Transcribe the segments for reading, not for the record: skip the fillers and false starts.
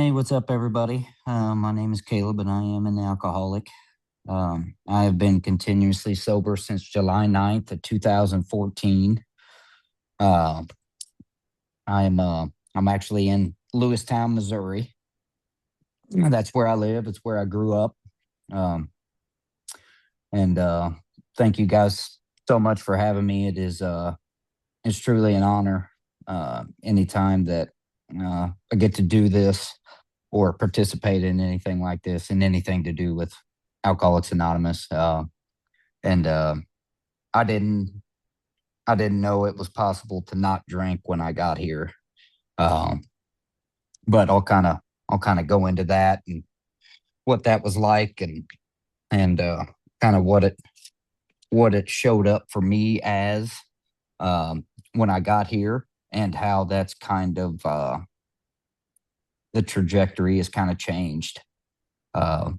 Hey, what's up, everybody? My name is Caleb, and I am an alcoholic. I have been continuously sober since July 9th of 2014. Uh, I'm actually in Lewistown, Missouri. That's where I live. It's where I grew up. Um, and thank you guys so much for having me. It's truly an honor. Anytime that I get to do this or participate in anything like this and anything to do with Alcoholics Anonymous. And I didn't I didn't know it was possible to not drink when I got here. Um, but I'll kind of go into that and what that was like, and kind of what it showed up for me as when I got here, and how that's kind of the trajectory has kind of changed uh,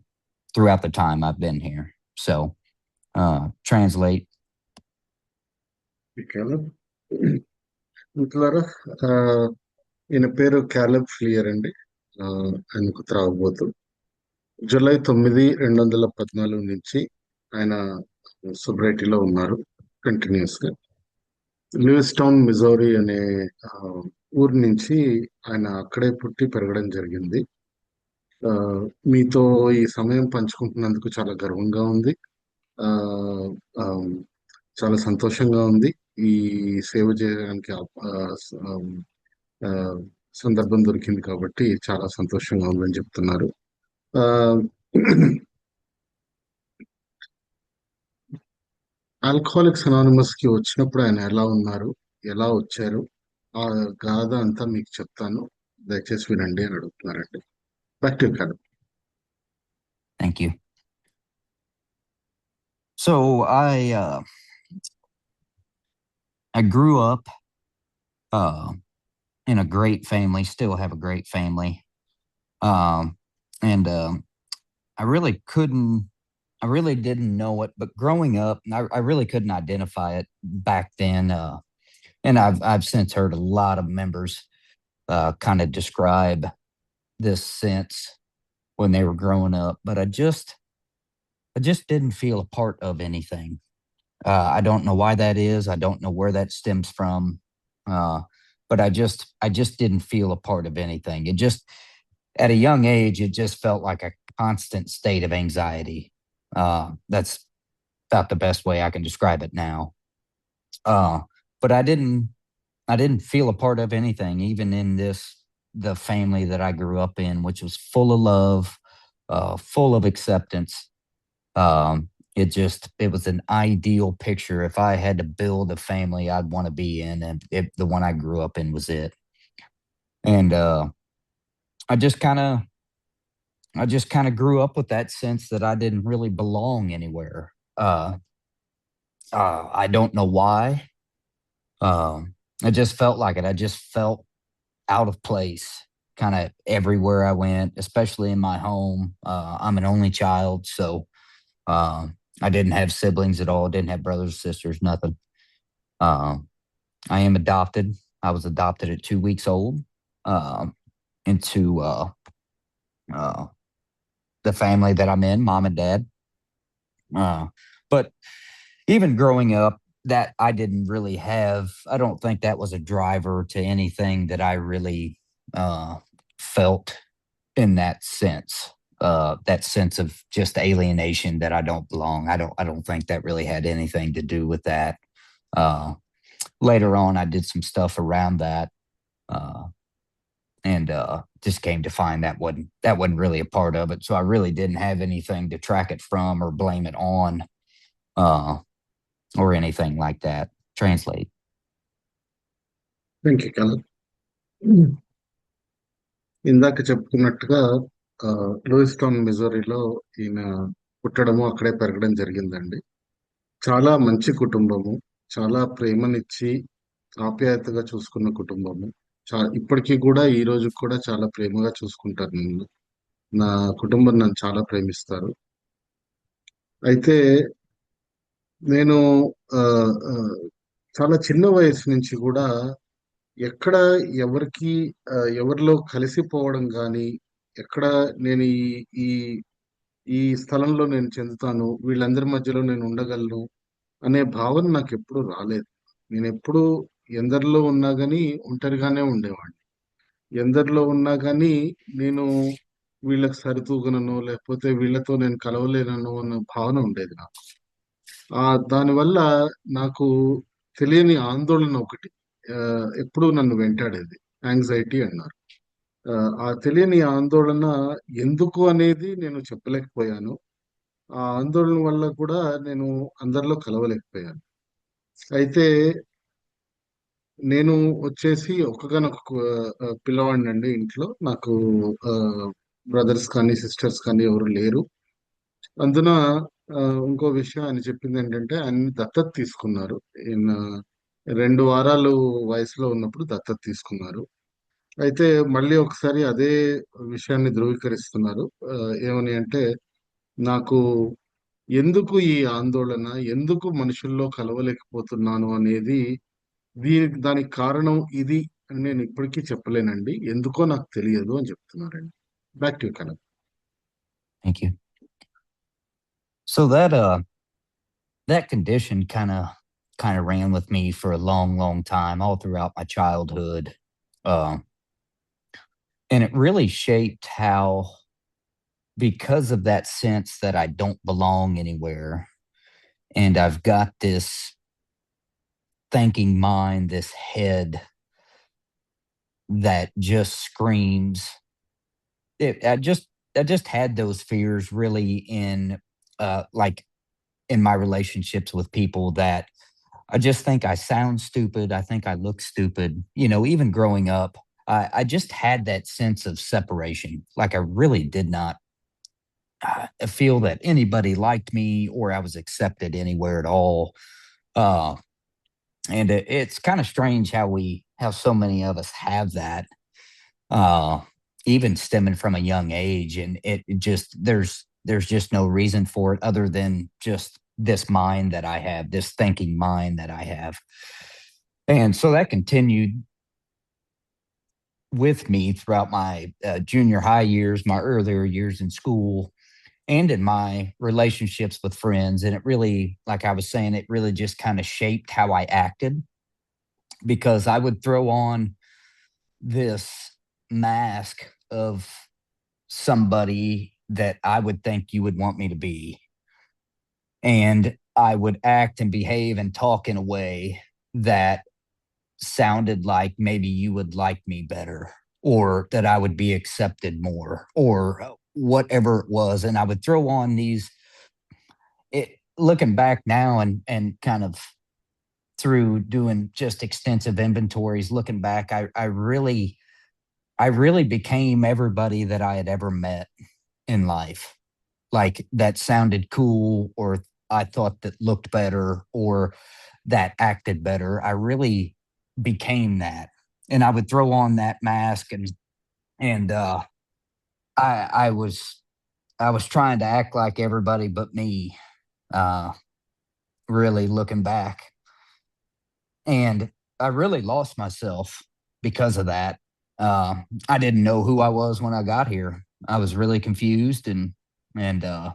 throughout the time I've been here. So translate. క్యాలబ్ మిత్రులారా, ఆ, ఈయన పేరు క్యాలబ్ ఫ్లియర్ అండి. ఆయనకు త్రాగుబోతు. July 9, 2014 నుంచి ఆయన సొబ్రైటీలో ఉన్నారు continuous గా. లూయిస్టౌన్, మిజౌరీ అనే ఆ, ఊరు నుంచి ఆయన అక్కడే పుట్టి పెరగడం జరిగింది. ఆ, మీతో ఈ సమయం పంచుకుంటున్నందుకు చాలా గర్వంగా ఉంది. ఆ, ఆ, చాలా సంతోషంగా ఉంది. ఈ సేవ చేయడానికి ఆ, సందర్భం దొరికింది కాబట్టి చాలా సంతోషంగా ఉందని చెప్తున్నారు. ఆ, ఆల్కహాలిక్స్ అనానిమస్ కి వచ్చినప్పుడు ఆయన ఎలా ఉన్నారు, ఎలా వచ్చారు, ఆ గాథ అంతా మీకు చెప్తాను, దయచేసి వినండి అని అడుగుతున్నారండి. బ్యాక్ టు కాదు. Thank you. So I grew up uh, in a great family. Still have a great family. And I really couldn't. I really didn't know it, but growing up, I really couldn't identify it back then. And I've since heard a lot of members kind of describe this sense when they were growing up, but I just didn't feel a part of anything. I don't know why that is. I don't know where that stems from. Uh, but I just didn't feel a part of anything. It just At a young age, it just felt like a constant state of anxiety. That's about the best way I can describe it now. Uh, but I didn't feel a part of anything, even in the family that I grew up in, which was full of love, full of acceptance. It was an ideal picture. If I had to build a family I'd want to be in, and the one I grew up in was it. And I just kind of I just kind of grew up with that sense that I didn't really belong anywhere. I don't know why. I just felt like it. I just felt out of place kind of everywhere I went, especially in my home. I'm an only child, so I didn't have siblings at all, didn't have brothers, sisters, nothing. Um, I am adopted. I was adopted at 2 weeks old into uh, the family that I'm in, mom and dad. Uh, but even growing up, that I didn't really have, I don't think that was a driver to anything that I really uh, felt in that sense of just alienation, that I don't belong. I don't think that really had anything to do with that. Uh, Later on, I did some stuff around that, uh, and just came to find that wasn't really a part of it. So I really didn't have anything to track it from or blame it on, uh, or anything like that. Translate. Thank you Caleb. ఇందాక చెప్పుకున్నట్టుగా లూయిస్టౌన్, మిజోరీలో ఈయన పుట్టడము, అక్కడే పెరగడం జరిగిందండి. చాలా మంచి కుటుంబము, చాలా ప్రేమనిచ్చి ఆప్యాయతగా చూసుకున్న కుటుంబము. ఇప్పటికీ కూడా, ఈ రోజు కూడా చాలా ప్రేమగా చూసుకుంటారు నన్ను. నా కుటుంబం నన్ను చాలా ప్రేమిస్తారు. అయితే నేను ఆ, ఆ, చాలా చిన్న వయసు నుంచి కూడా ఎక్కడ ఎవరికి ఎవరిలో కలిసిపోవడం కానీ, ఎక్కడ నేను ఈ ఈ స్థలంలో నేను చెందుతాను, వీళ్ళందరి మధ్యలో నేను ఉండగలను అనే భావన నాకు ఎప్పుడు రాలేదు. నేను ఎప్పుడు ఎందరిలో ఉన్నా గానీ ఒంటరిగానే ఉండేవాడిని. ఎందరిలో ఉన్నా గానీ నేను వీళ్ళకి సరితూగననో, లేకపోతే వీళ్ళతో నేను కలవలేననో అన్న భావన ఉండేది నాకు. దానివల్ల నాకు తెలియని ఆందోళన ఒకటి ఎప్పుడూ నన్ను వెంటాడేది. యాంగ్జైటీ అన్నారు. ఆ తెలియని ఆందోళన ఎందుకు అనేది నేను చెప్పలేకపోయాను. ఆ ఆందోళన వల్ల కూడా నేను అందరిలో కలవలేకపోయాను. అయితే నేను వచ్చేసి ఒక్కగానొక పిల్లవాడినండి ఇంట్లో. నాకు బ్రదర్స్ కానీ, సిస్టర్స్ కానీ ఎవరు లేరు. అందున ఇంకో విషయం ఆయన చెప్పిందేంటంటే, ఆయన్ని దత్తత తీసుకున్నారు. ఈయన 2 వారాలు వయసులో ఉన్నప్పుడు దత్తత తీసుకున్నారు. అయితే మళ్ళీ ఒకసారి అదే విషయాన్ని ధృవీకరిస్తున్నారు. ఏమని అంటే, నాకు ఎందుకు ఈ ఆందోళన, ఎందుకు మనుషుల్లో కలవలేకపోతున్నాను అనేది దానికి కారణం ఇది అని నేను ఇప్పటికీ చెప్పలేనండి. ఎందుకో నాకు తెలియదు అని చెప్తున్నారండి. Back to you Kanak. Thank you. So that condition kind of ran with me for a long, long time, all throughout my childhood. Uh, and it really shaped how, because of that sense that I don't belong anywhere, and I've got this thinking mind, this head that just screams. It, I just had those fears really like in my relationships with people, that I just think I sound stupid. I think I look stupid. Even growing up, I just had that sense of separation. Like I really did not feel that anybody liked me or I was accepted anywhere at all. Uh, and it's kind of strange how so many of us have that, uh, even stemming from a young age. And it just, there's just no reason for it other than just this mind that I have, this thinking mind that I have. And so that continued with me throughout my junior high years, my earlier years in school, and in my relationships with friends. And it really, like I was saying, it really just kind of shaped how I acted, because I would throw on this mask of somebody that I would think you would want me to be. And I would act and behave and talk in a way that sounded like maybe you would like me better, or that I would be accepted more, or whatever it was. And I would throw on looking back now, and kind of through doing just extensive inventories, looking back, I really became everybody that I had ever met in life. Like that sounded cool, or I thought that looked better, or that acted better. I really became that. And I would throw on that mask, and I I was I was trying to act like everybody but me, uh, really looking back. And I really lost myself because of that. I didn't know who I was when I got here. I was really confused, and uh,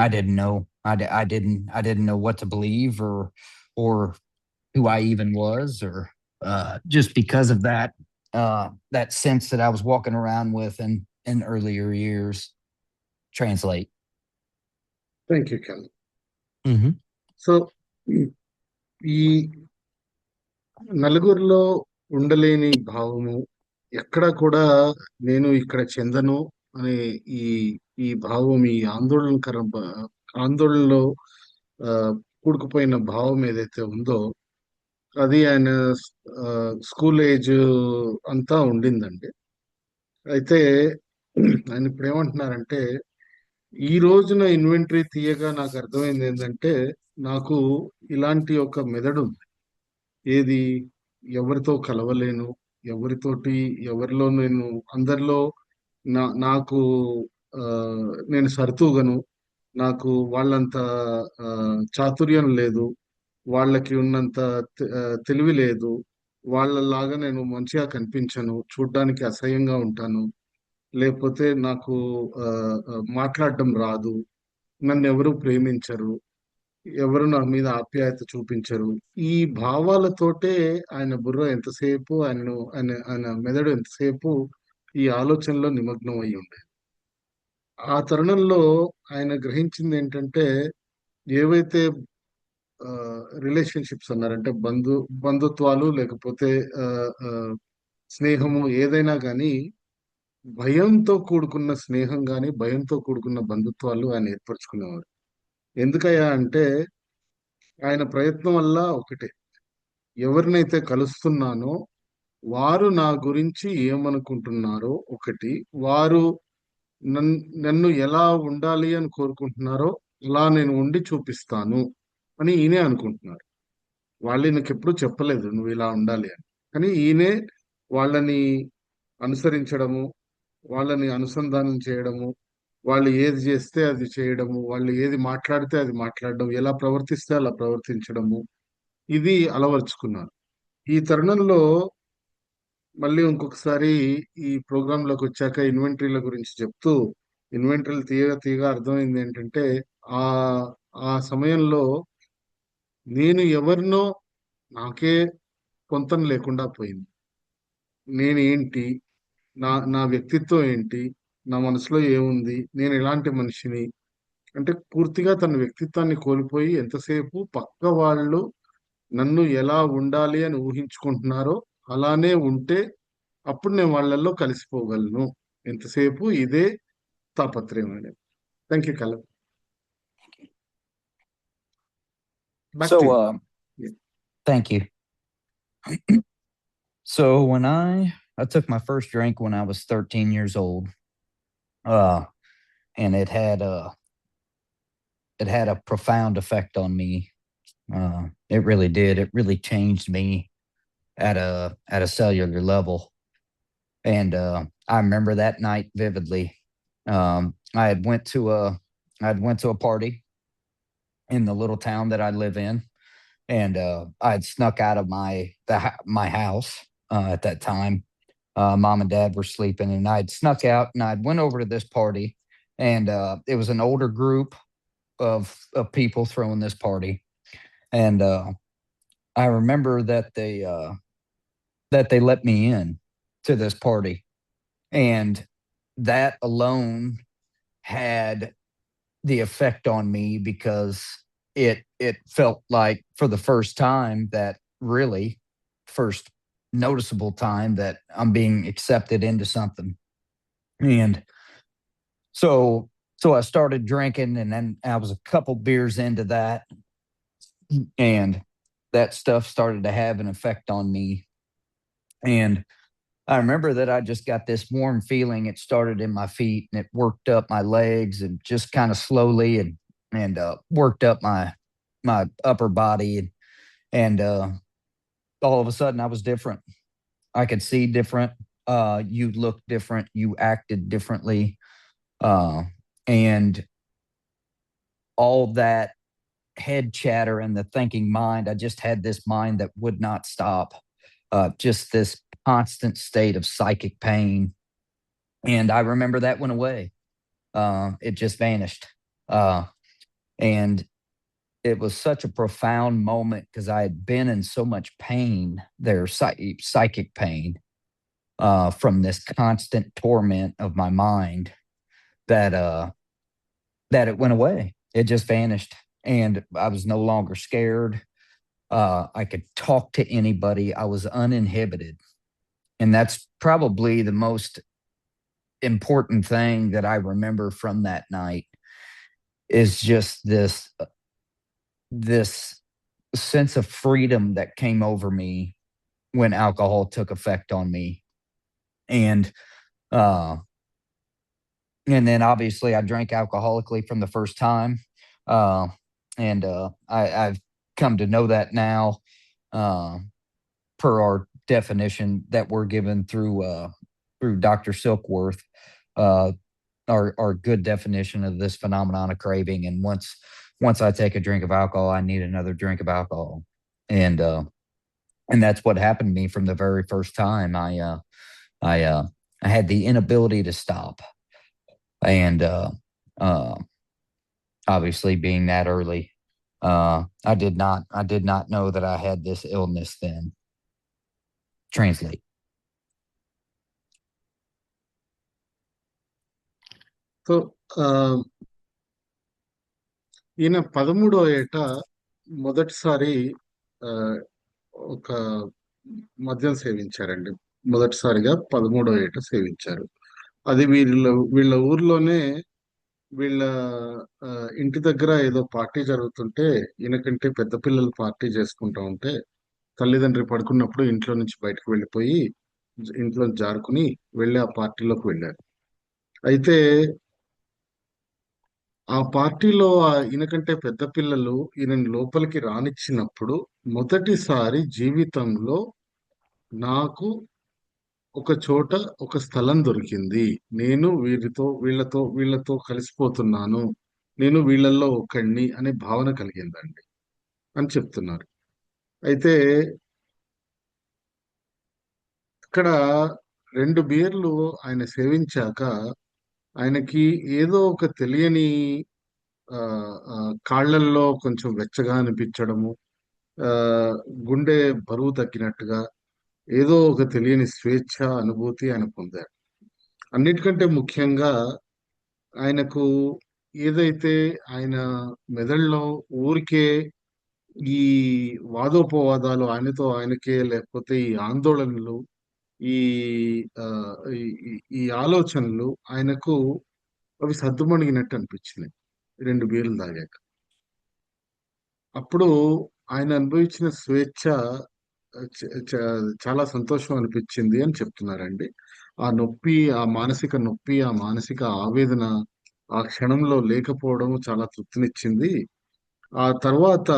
I didn't know. I didn't know what to believe, or who I even was, or just because of that sense that I was walking around with in earlier years. Translate. Thank you can. Hmm. So ఈ నలుగురిలో ఉండలేని భావము, ఎక్కడ కూడా నేను ఇక్కడ చెందను అనే ఈ ఈ భావం, ఈ ఆందోళనలో ఆ, కూడుకుపోయిన భావం ఏదైతే ఉందో, అది ఆయన స్కూల్ ఏజ్ అంతా ఉండిందండి. అయితే ఆయన ఇప్పుడు ఏమంటున్నారంటే, ఈ రోజున ఇన్వెంటరీ తీయగా నాకు అర్థమైంది ఏంటంటే, నాకు ఇలాంటి ఒక మెదడు ఉంది. ఏది, ఎవరితో కలవలేను, ఎవరితోటి, ఎవరిలో నేను, అందరిలో నాకు ఆ, నేను సరితూగను, నాకు వాళ్ళంత చాతుర్యం లేదు, వాళ్ళకి ఉన్నంత తెలివి లేదు, వాళ్ళలాగా నేను మంచిగా కనిపించను, చూడ్డానికి అసహ్యంగా ఉంటాను, లేకపోతే నాకు మాట్లాడడం రాదు, నన్ను ఎవరు ప్రేమించరు, ఎవరు నా మీద ఆప్యాయత చూపించరు. ఈ భావాలతోటే ఆయన బుర్ర ఎంతసేపు, ఆయన మెదడు ఎంతసేపు ఈ ఆలోచనలో నిమగ్నం అయి ఉండేది. ఆ తరుణంలో ఆయన గ్రహించింది ఏంటంటే, ఏవైతే రిలేషన్షిప్స్ అన్నారంటే బంధుత్వాలు లేకపోతే ఆ, ఆ, స్నేహము ఏదైనా కానీ భయంతో కూడుకున్న స్నేహం కానీ భయంతో కూడుకున్న బంధుత్వాలు ఆయన ఏర్పరచుకునేవారు. ఎందుకయ్యా అంటే ఆయన ప్రయత్నం వల్ల ఒకటే, ఎవరినైతే కలుస్తున్నానో వారు నా గురించి ఏమనుకుంటున్నారో ఒకటి, వారు నన్ను ఎలా ఉండాలి అని కోరుకుంటున్నారో అలా నేను ఉండి చూపిస్తాను అని ఈయనే అనుకుంటున్నారు. వాళ్ళు ఈయనకి ఎప్పుడు చెప్పలేదు నువ్వు ఇలా ఉండాలి అని. కానీ ఈయనే వాళ్ళని అనుసరించడము, వాళ్ళని అనుసంధానం చేయడము, వాళ్ళు ఏది చేస్తే అది చేయడము, వాళ్ళు ఏది మాట్లాడితే అది మాట్లాడడం, ఎలా ప్రవర్తిస్తే అలా ప్రవర్తించడము, ఇది అలవర్చుకున్నారు. ఈ తరుణంలో మళ్ళీ ఇంకొకసారి ఈ ప్రోగ్రామ్ లోకి వచ్చాక ఇన్వెంటరీల గురించి చెప్తూ, ఇన్వెంటరీలు తీయగా తీయగా అర్థమైంది ఏంటంటే, ఆ ఆ సమయంలో నేను ఎవరినో నాకే పొంతన లేకుండా పోయింది. నేనేంటి, నా నా వ్యక్తిత్వం ఏంటి, నా మనసులో ఏముంది, నేను ఎలాంటి మనిషిని, అంటే పూర్తిగా తన వ్యక్తిత్వాన్ని కోల్పోయి ఎంతసేపు పక్క వాళ్ళు నన్ను ఎలా ఉండాలి అని ఊహించుకుంటున్నారో అలానే ఉంటే అప్పుడు నేను వాళ్ళల్లో కలిసిపోగలను. ఎంతసేపు ఇదే తాపత్రయం అనేది. థ్యాంక్ యూ కలం. Back to So, you. thank you. So when I took my first drink when I was 13 years old, uh, and it had a profound effect on me. It really did. It really changed me at a cellular level. And I remember that night vividly. I had went to a party in the little town that I live in, and I had snuck out of my house at that time. Mom and dad were sleeping, and I'd snuck out and I'd went over to this party, and it was an older group of people throwing this party, and I remember that they let me in to this party, and that alone had the effect on me because it felt like for the first time that really first noticeable time that I'm being accepted into something. And so I started drinking, and then I was a couple beers into that, and that stuff started to have an effect on me. And I remember that I just got this warm feeling. It started in my feet and it worked up my legs and just kind of slowly and worked up my upper body and all of a sudden I was different. I could see different. You looked different. You acted differently. Uh, and all that head chatter and the thinking mind, I just had this mind that would not stop. Just this constant state of psychic pain. And I remember that went away. It just vanished. Uh, and it was such a profound moment because I had been in so much pain there, psychic pain, from this constant torment of my mind that that it went away. It just vanished, and I was no longer scared. I could talk to anybody. I was uninhibited, and that's probably the most important thing that I remember from that night is just this sense of freedom that came over me when alcohol took effect on me. And uh and then obviously I drank alcoholically from the first time. Uh and I've come to know that now, uh per our definition that we're given through Dr. Silkworth, uh our good definition of this phenomenon of craving. And once I take a drink of alcohol, I need another drink of alcohol. And And that's what happened to me from the very first time. I uh, I had the inability to stop, and uh, obviously being that early, I did not know that I had this illness. Then translate. So ఈయన 13వ ఏట మొదటిసారి ఆ, ఒక మద్యం సేవించారండి. మొదటిసారిగా 13వ ఏట సేవించారు. అది వీళ్ళ ఊర్లోనే వీళ్ళ ఇంటి దగ్గర ఏదో పార్టీ జరుగుతుంటే, ఈయనకంటే పెద్ద పిల్లలు పార్టీ చేసుకుంటా ఉంటే తల్లిదండ్రి పడుకున్నప్పుడు ఇంట్లో నుంచి బయటకు వెళ్ళిపోయి ఇంట్లో జారుకుని వెళ్ళి ఆ పార్టీలోకి వెళ్ళారు. అయితే ఆ పార్టీలో ఈయనకంటే పెద్ద పిల్లలు ఈయనని లోపలికి రానిచ్చినప్పుడు మొదటిసారి జీవితంలో నాకు ఒక చోట ఒక స్థలం దొరికింది. నేను వీళ్ళతో కలిసిపోతున్నాను. నేను వీళ్ళల్లో ఒకడిని అనే భావన కలిగిందండి అని చెప్తున్నారు. అయితే ఇక్కడ 2 బియర్లు ఆయన సేవించాక ఆయనకి ఏదో ఒక తెలియని కాళ్ళల్లో కొంచెం వెచ్చగా అనిపించడము, ఆ, గుండె బరువు తగ్గినట్టుగా ఏదో ఒక తెలియని స్వేచ్ఛ అనుభూతి ఆయన పొందారు. అన్నిటికంటే ముఖ్యంగా ఆయనకు ఏదైతే ఆయన మెదడులో ఊరికే ఈ వాదోపవాదాలు ఆయనకే, లేకపోతే ఈ ఆందోళనలు, ఈ ఆ, ఈ ఈ- ఈ ఆలోచనలు ఆయనకు అవి సద్దుమణిగినట్టు అనిపించినాయి 2 బీర్లు తాగాక. అప్పుడు ఆయన అనుభవించిన స్వేచ్ఛ చాలా సంతోషం అనిపించింది అని చెప్తున్నారండి. ఆ నొప్పి, ఆ మానసిక నొప్పి, ఆ మానసిక ఆవేదన ఆ క్షణంలో లేకపోవడం చాలా తృప్తినిచ్చింది. ఆ తర్వాత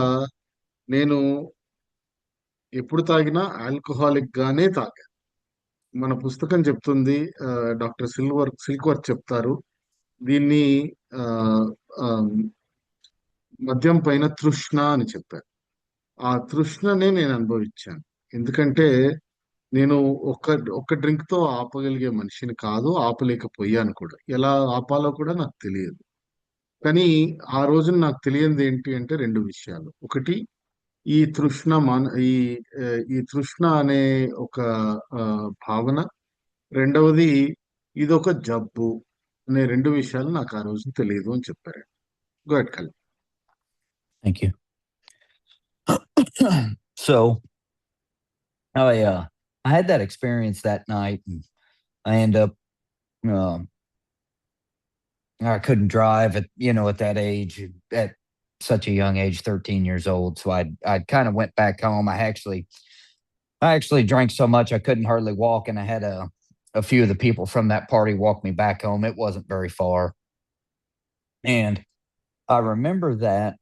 నేను ఎప్పుడు తాగినా ఆల్కహాలిక్ గానే తాగా. మన పుస్తకం చెప్తుంది, డాక్టర్ సిల్క్వర్త్ చెప్తారు దీన్ని, ఆ, ఆ, మద్యం పైన తృష్ణ అని చెప్పారు. ఆ తృష్ణనే నేను అనుభవించాను. ఎందుకంటే నేను ఒక్క డ్రింక్ తో ఆపగలిగే మనిషిని కాదు, ఆపలేకపోయాను కూడా. ఎలా ఆపాలో కూడా నాకు తెలియదు. కానీ ఆ రోజున నాకు తెలియంది ఏంటి అంటే 2 విషయాలు. ఒకటి, ఈ తృష్ణ మాన ఈ ఈ తృష్ణ అనే ఒక ఆ, భావన. రెండవది, ఇదొక జబ్బు అనే 2 విషయాలు నాకు ఆ రోజు తెలియదు అని చెప్పారు. గోడ్ కల్. Thank you. So I had that experience that night, and I end up um, I couldn't drive at that age, at such a young age, 13 years old. So I'd kind of went back home. I actually drank so much I couldn't hardly walk, and I had a few of the people from that party walk me back home. It wasn't very far, and I remember that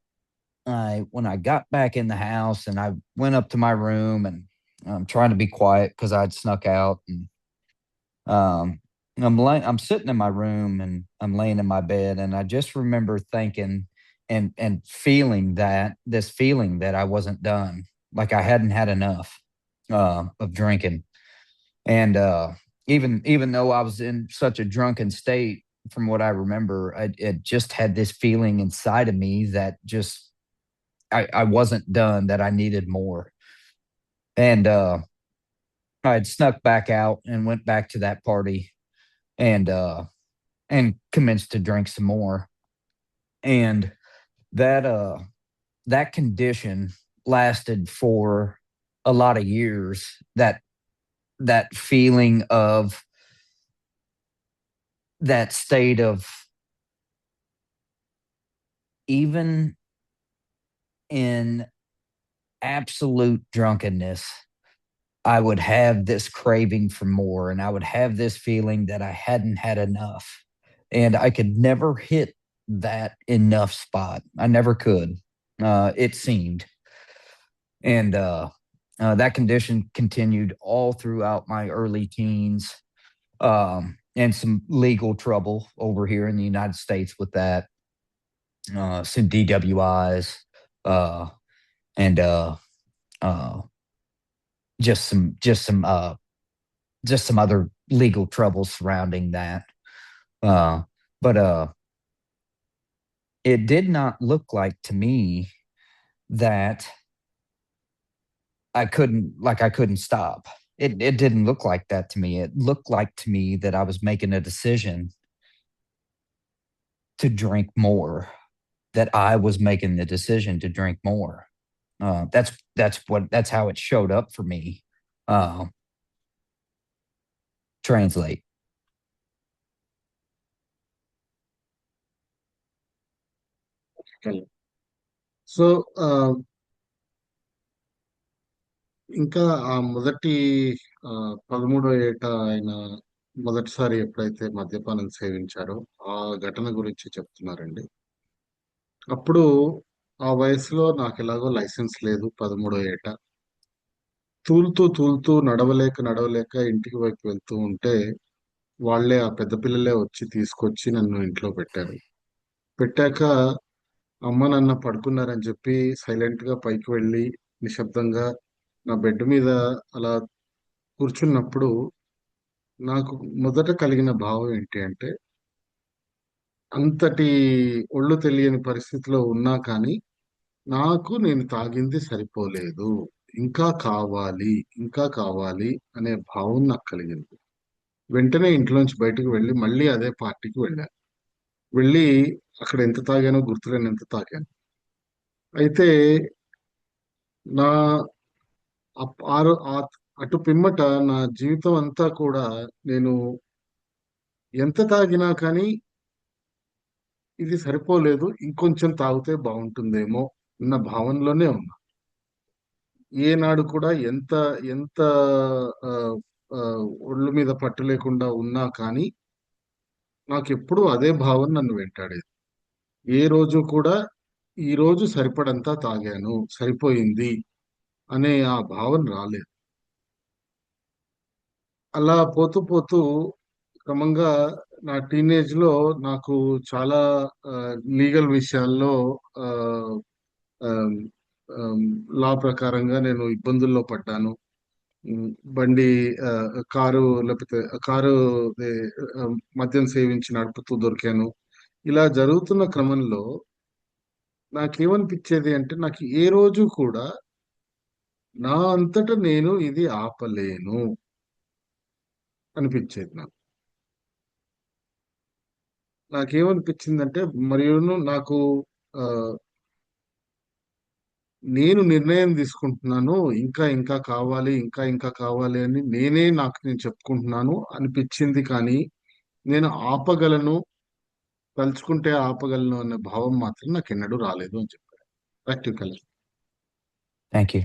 I when I got back in the house and I went up to my room, and I'm trying to be quiet because I'd snuck out, and um, I'm sitting in my room and I'm laying in my bed, and I just remember thinking and feeling this feeling that I wasn't done, like I hadn't had enough of drinking, and even though I was in such a drunken state, from what I remember, it just had this feeling inside of me that just I wasn't done, that I needed more. And I had snuck back out and went back to that party, and commenced to drink some more. And that that condition lasted for a lot of years. That feeling of that state of, even in absolute drunkenness, I would have this craving for more, and I would have this feeling that I hadn't had enough. And I could never hit that enough spot. I never could. It seemed. And that condition continued all throughout my early teens, and some legal trouble over here in the United States with that, some DWIs, uh, and uh, just some other legal troubles surrounding that. Uh, but it did not look like to me that I couldn't stop. It didn't look like that to me. It looked like to me that I was making a decision to drink more, that I was making the decision to drink more. That's how it showed up for me. Uh, translate. So ఇంకా ఆ మొదటి 13 ఏట ఆయన మొదటిసారి ఎప్పుడైతే మద్యపానం సేవించారో ఆ ఘటన గురించి చెప్తున్నారండి. అప్పుడు ఆ వయసులో నాకు ఎలాగో లైసెన్స్ లేదు. 13 ఏట తూలుతూ తూలుతూ నడవలేక ఇంటికి వైపు వెళ్తూ ఉంటే వాళ్ళే ఆ పెద్ద పిల్లలే వచ్చి తీసుకొచ్చి నన్ను ఇంట్లో పెట్టారు. పెట్టాక అమ్మ నాన్న పడుకున్నారని చెప్పి సైలెంట్ గా పైకి వెళ్ళి నిశ్శబ్దంగా నా బెడ్ మీద అలా కూర్చున్నప్పుడు నాకు మొదట కలిగిన భావం ఏంటి అంటే, అంతటి ఒళ్ళు తెలియని పరిస్థితిలో ఉన్నా కానీ నేను తాగింది సరిపోలేదు. ఇంకా కావాలి, ఇంకా కావాలి అనే భావం నాకు కలిగింది. వెంటనే ఇంట్లోంచి బయటకు వెళ్ళి మళ్ళీ అదే పార్టీకి వెళ్ళాను. వెళ్ళి అక్కడ ఎంత తాగానో గుర్తులేనంత తాగాను. అయితే నా అటు పిమ్మట నా జీవితం అంతా కూడా నేను ఎంత తాగినా కానీ ఇది సరిపోలేదు. ఇంకొంచెం తాగితే బాగుంటుందేమో అన్న భావనలోనే ఉన్నా. ఏనాడు కూడా ఎంత ఎంత ఆ, ఆ, ఒళ్ళు మీద పట్టు లేకుండా ఉన్నా కానీ నాకెప్పుడు అదే భావన నన్ను వెంటాడేది. ఏ రోజు కూడా ఈ రోజు సరిపడంతా తాగాను, సరిపోయింది అనే ఆ భావన రాలేదు. అలా పోతూ పోతూ క్రమంగా నా టీనేజ్ లో నాకు చాలా లీగల్ విషయాల్లో ఆ, ఆమ్, లా ప్రకారంగా నేను ఇబ్బందుల్లో పడ్డాను. ఉమ్, బండి ఆ, లేకపోతే కారు ఏ, మద్యం సేవించి నడుపుతూ దొరికాను. ఇలా జరుగుతున్న క్రమంలో నాకేమనిపించేది అంటే, నాకు ఏ రోజు కూడా నా అంతట నేను ఇది ఆపలేను అనిపించేది నాకు. నాకేమనిపించిందంటే, మరియును నాకు ఆ, నేను నిర్ణయం తీసుకుంటున్నాను. ఇంకా ఇంకా కావాలి, ఇంకా ఇంకా కావాలి అని నేను చెప్పుకుంటున్నాను అనిపించింది. కానీ నేను ఆపగలను, తలుచుకుంటే ఆపగలను అనే భావం మాత్రం నాకు ఎన్నడూ రాలేదు అని చెప్పారు. Practical. Thank you.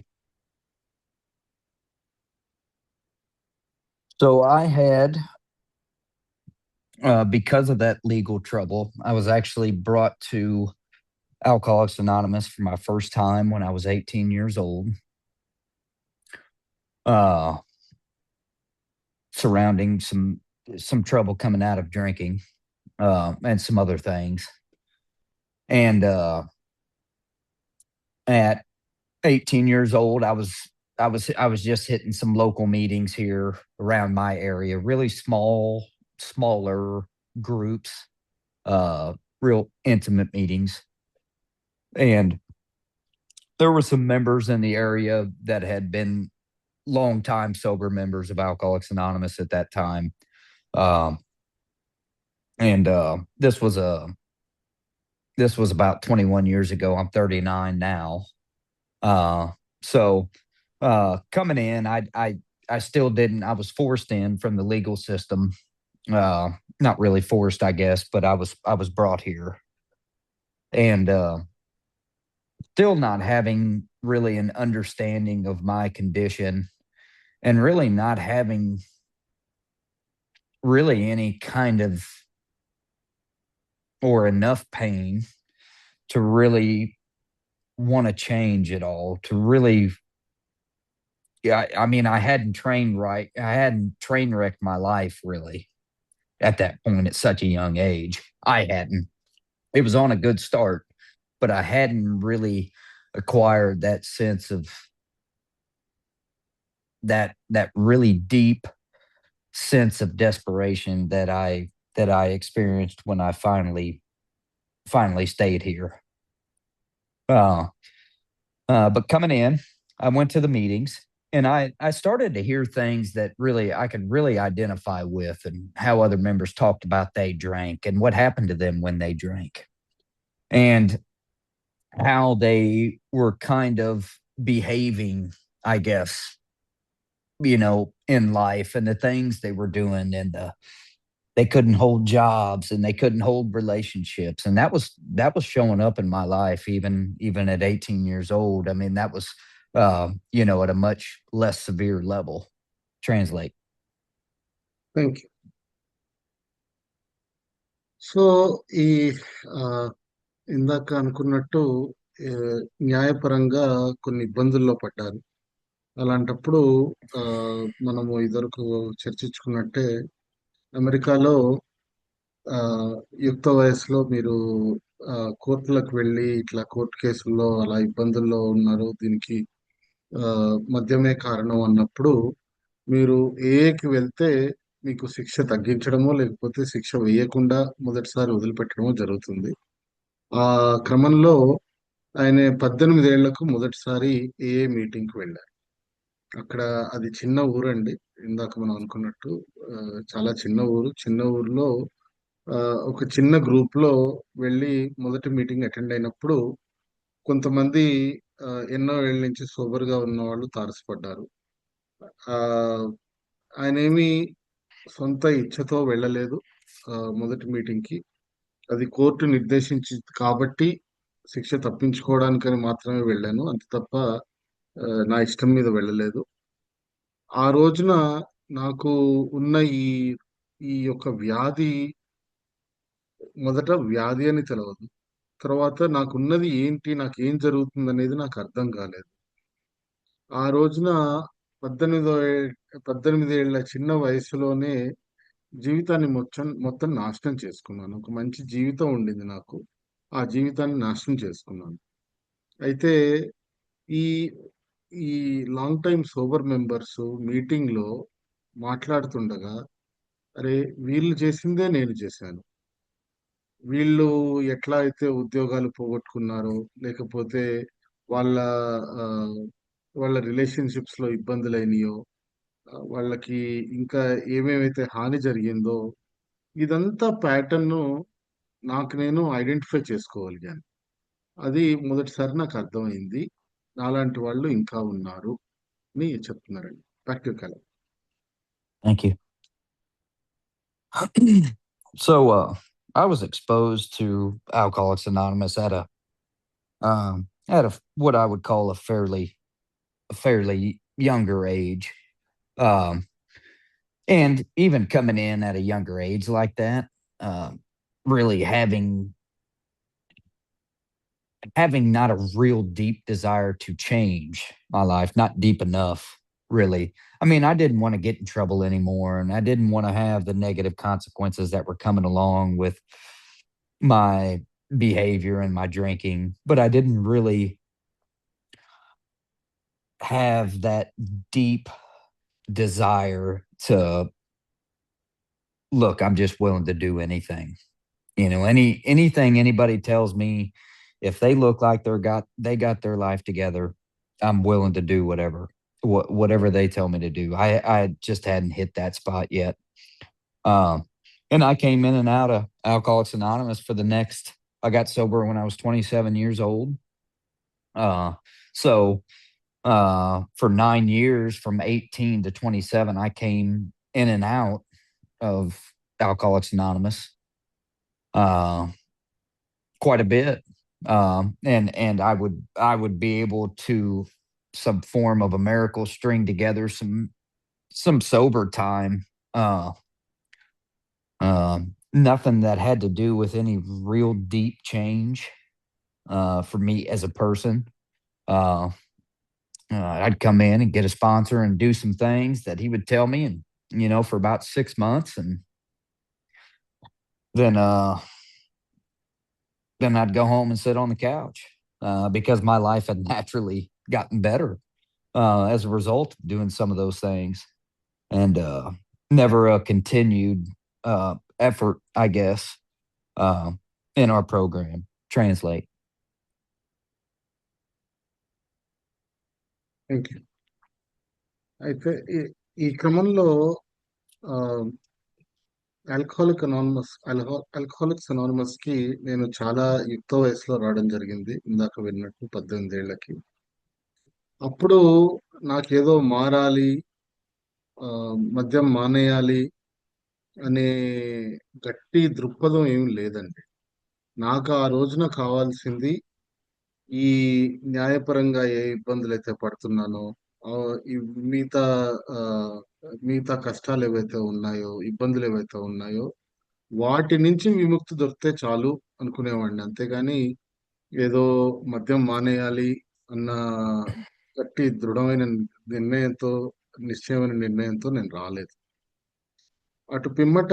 So I had, because of that legal trouble, I was actually brought to Alcoholics Anonymous for my first time when I was 18 years old. Uh, Surrounding some trouble coming out of drinking, and some other things. And at 18 years old, I was just hitting some local meetings here around my area, really smaller groups, uh, real intimate meetings. And there were some members in the area that had been longtime sober members of Alcoholics Anonymous at that time. Um, and this was about 21 years ago. I'm 39 now. Uh, so coming in, I still didn't. I was forced in from the legal system. Not really forced, I guess, but I was brought here, and still not having really an understanding of my condition, and really not having really any kind of or enough pain to really want to change at all, to really. Yeah, I mean, I hadn't trained right. I hadn't train wrecked my life really at that point at such a young age. I hadn't. It was on a good start, but I hadn't really acquired that sense of that really deep sense of desperation that I experienced when I finally stayed here. Uh, but coming in, I went to the meetings and I started to hear things that really I could really identify with, and how other members talked about they drank and what happened to them when they drank, and how they were kind of behaving, I guess, in life, and the things they were doing, and they couldn't hold jobs and they couldn't hold relationships, and that was showing up in my life, even at 18 years old. I mean, that was at a much less severe level. Translate. Thank you. So ఈ ఆ, ఇందాక అనుకున్నట్టు ఏ, న్యాయపరంగా కొన్ని ఇబ్బందుల్లో పడ్డారు. అలాంటప్పుడు ఆ, మనము ఇదివరకు చర్చించుకున్నట్టే అమెరికాలో ఆ, యుక్త వయసులో మీరు ఆ, కోర్టులకు వెళ్ళి ఇట్లా కోర్టు కేసుల్లో అలా ఇబ్బందుల్లో ఉన్నారు, దీనికి ఆ, మద్యమే కారణం అన్నప్పుడు మీరు ఏఏకి వెళ్తే మీకు శిక్ష తగ్గించడమో లేకపోతే శిక్ష వేయకుండా మొదటిసారి వదిలిపెట్టడమో జరుగుతుంది. ఆ క్రమంలో ఆయన 18 ఏళ్లకు మొదటిసారి ఏఏ మీటింగ్కి వెళ్ళారు. అక్కడ అది చిన్న ఊరండి. ఇందాక మనం అనుకున్నట్టు ఆ, చాలా చిన్న ఊరు. చిన్న ఊర్లో ఆ, ఒక చిన్న గ్రూప్ లో వెళ్ళి మొదటి మీటింగ్ అటెండ్ అయినప్పుడు కొంతమంది ఆ, ఎన్నో ఏళ్ళ నుంచి సోబర్ గా ఉన్న వాళ్ళు తారసపడ్డారు. ఆ ఆయన ఏమి సొంత ఇచ్ఛతో వెళ్ళలేదు మొదటి మీటింగ్ కి. అది కోర్టు నిర్దేశించింది కాబట్టి శిక్ష తప్పించుకోవడానికని మాత్రమే వెళ్ళాను, అంత తప్ప నా ఇష్టం మీద వెళ్ళలేదు. ఆ రోజున నాకు ఉన్న ఈ ఈ యొక్క వ్యాధి, మొదట వ్యాధి అని తెలియదు. తర్వాత నాకున్నది ఏంటి, నాకు ఏం జరుగుతుంది అనేది నాకు అర్థం కాలేదు. ఆ రోజున 18 18 ఏళ్ల చిన్న వయసులోనే జీవితాన్ని మొత్తం మొత్తం నాశనం చేసుకున్నాను. ఒక మంచి జీవితం ఉండింది నాకు, ఆ జీవితాన్ని నాశనం చేసుకున్నాను. అయితే ఈ ఈ long time sober members meeting లో మాట్లాడుతుండగా, అరే వీళ్ళు చేసిందే నేను చేశాను, వీళ్ళు ఎట్లా అయితే ఉద్యోగాలు పోగొట్టుకున్నారో, లేకపోతే వాళ్ళ ఆ, వాళ్ళ రిలేషన్షిప్స్ లో ఇబ్బందులైనయో, వాళ్ళకి ఇంకా ఏమేమైతే హాని జరిగిందో, ఇదంతా ప్యాటర్న్ నాకు నేను ఐడెంటిఫై చేసుకోగలిగాను. అది మొదటిసారి నాకు అర్థమైంది. నాలాంటి వాళ్ళు ఇంకా ఉన్నారు అని చెప్తున్నారండి. Practical. Thank you. So I was exposed to Alcoholics Anonymous at a what I would call a fairly younger age. Um, and even coming in at a younger age like that, um, really having not a real deep desire to change my life, not deep enough, really. I mean, I didn't want to get in trouble anymore, and I didn't want to have the negative consequences that were coming along with my behavior and my drinking, but I didn't really have that deep desire to look, I'm just willing to do anything. Anything anybody tells me, if they look like they got their life together, I'm willing to do whatever they tell me to do. I just hadn't hit that spot yet. Um, and I came in and out of Alcoholics Anonymous for the next. I got sober when I was 27 years old. So for 9 years, from 18 to 27, I came in and out of Alcoholics Anonymous uh, quite a bit, and I would be able to, some form of a miracle, string together some sober time. Nothing that had to do with any real deep change for me as a person. Uh, I'd come in and get a sponsor and do some things that he would tell me, and for about 6 months, and then I'd go home and sit on the couch because my life had naturally gotten better. as a result of doing some of those things, and never a continued effort, I guess, uh, in our program. Translate. Thank you. అయితే ఈ క్రమంలో alcoholics anonymous కి నేను చాలా యుక్త వయసులో రావడం జరిగింది. ఇందాక విన్నట్టు 18 ఏళ్లకి. అప్పుడు నాకేదో మారాలి, మద్యం మానేయాలి అనే గట్టి దృక్పథం ఏమి లేదండి. నాకు ఆ రోజున కావాల్సింది ఈ న్యాయపరంగా ఏ ఇబ్బందులైతే పడుతున్నానో, ఈ మిగతా ఆహ్, మిగతా కష్టాలేవైతే ఉన్నాయో, ఇబ్బందులేవైతే ఉన్నాయో, వాటి నుంచి విముక్తి దొరికితే చాలు అనుకునేవాడిని. అంతేగాని ఏదో మద్యం మానేయాలి అన్న గట్టి దృఢమైన నిర్ణయంతో, నిశ్చయమైన నిర్ణయంతో నేను రాలేదు. అటు పిమ్మట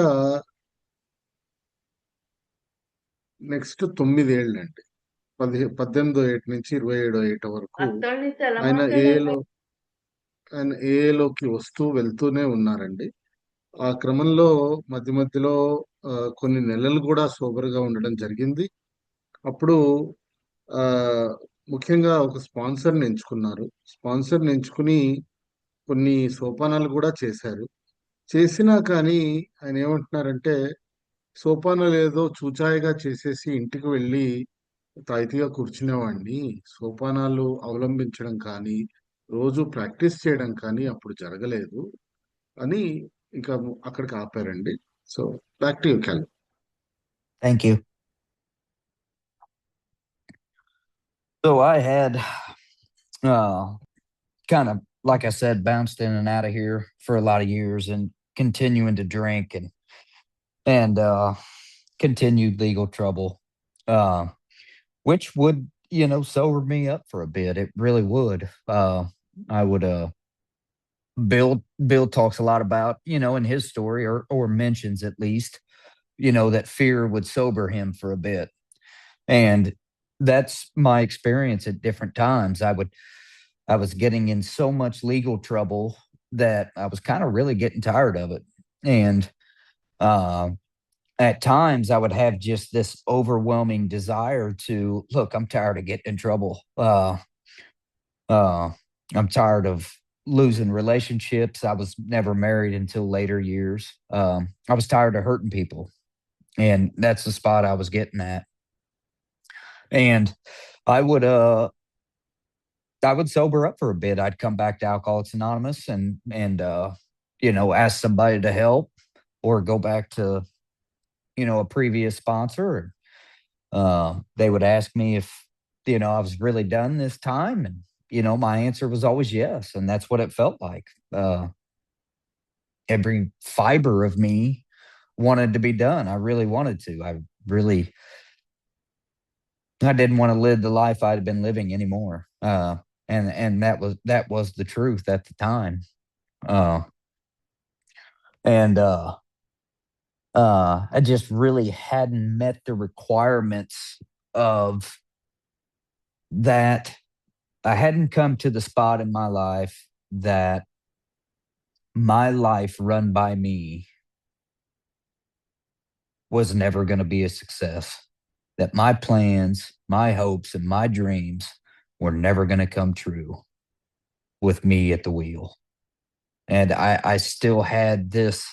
నెక్స్ట్ 9 ఏళ్ళండి. 18థ్ ఏట నుంచి 27వ ఏట వరకు అక్కడి నుంచి ఎలా ఆయన మాట్లాడారు? ఆయన ఏఏలోకి వస్తూ వెళ్తూనే ఉన్నారండి. ఆ క్రమంలో మధ్య మధ్యలో కొన్ని నెలలు కూడా సోబర్‌గా ఉండడం జరిగింది. అప్పుడు ఆహ్, ముఖ్యంగా ఒక స్పాన్సర్‌ని ఎంచుకున్నారు. స్పాన్సర్‌ని ఎంచుకుని కొన్ని సోపానాలు గూడా చేశారు. చేసినా కానీ ఆయనేమంటున్నారంటే, సోపానాలేదో చూచాయిగా చేసేసి ఇంటికి వెళ్ళి తాయితీగా కూర్చునేవాడిని. సోపానాలు అవలంబించడం కానీ, రోజు ప్రాక్టీస్ చేయడం కానీ అప్పుడు జరగలేదు అని ఇంకా అక్కడికి ఆపారండి. So, back to you call. Thank you. So I had uh, kind of, like I said, bounced in and out of here for a lot of years and continuing to drink and continued legal trouble, uh, which would, sober me up for a bit. It really would. I would Bill talks a lot about, in his story, or mentions at least, that fear would sober him for a bit. And that's my experience at different times. I was getting in so much legal trouble that I was kind of really getting tired of it. And uh, at times I would have just this overwhelming desire to look, I'm tired of getting in trouble. Uh, I'm tired of losing relationships. I was never married until later years. I was tired of hurting people. And that's the spot I was getting at. And I would I would sober up for a bit. I'd come back to Alcoholics Anonymous and ask somebody to help or go back to, a previous sponsor. They would ask me if, I was really done this time. And, my answer was always yes. And that's what it felt like. Every fiber of me wanted to be done. I really wanted to. I didn't want to live the life I'd been living anymore. And that was the truth at the time. Uh, and I just really hadn't met the requirements of that. I hadn't come to the spot in my life that my life run by me was never going to be a success. That my plans, my hopes, and my dreams were never going to come true with me at the wheel. And I still had this,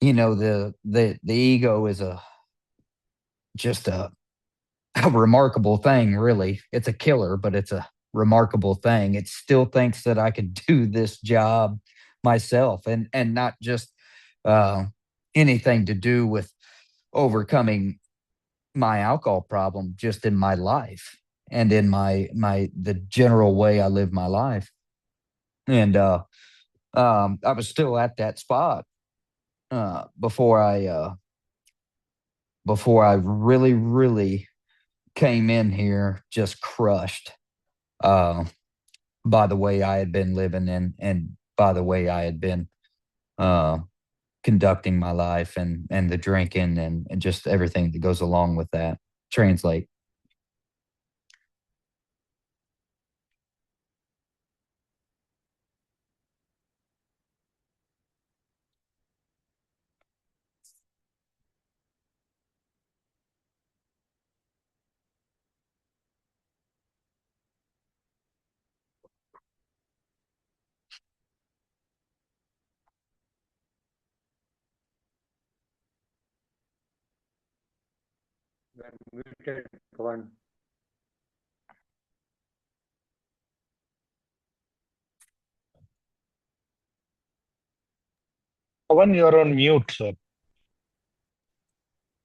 the ego is just a remarkable thing, really. It's a killer, but it's a remarkable thing. It still thinks that I could do this job myself, and not just uh, anything to do with overcoming my alcohol problem, just in my life and in the general way I live my life. And I was still at that spot before I really, really came in here just crushed by the way I had been living and by the way I had been uh, conducting my life and the drinking and just everything that goes along with that. Translate. Muted, Pawan. Pawan, you're on mute, sir.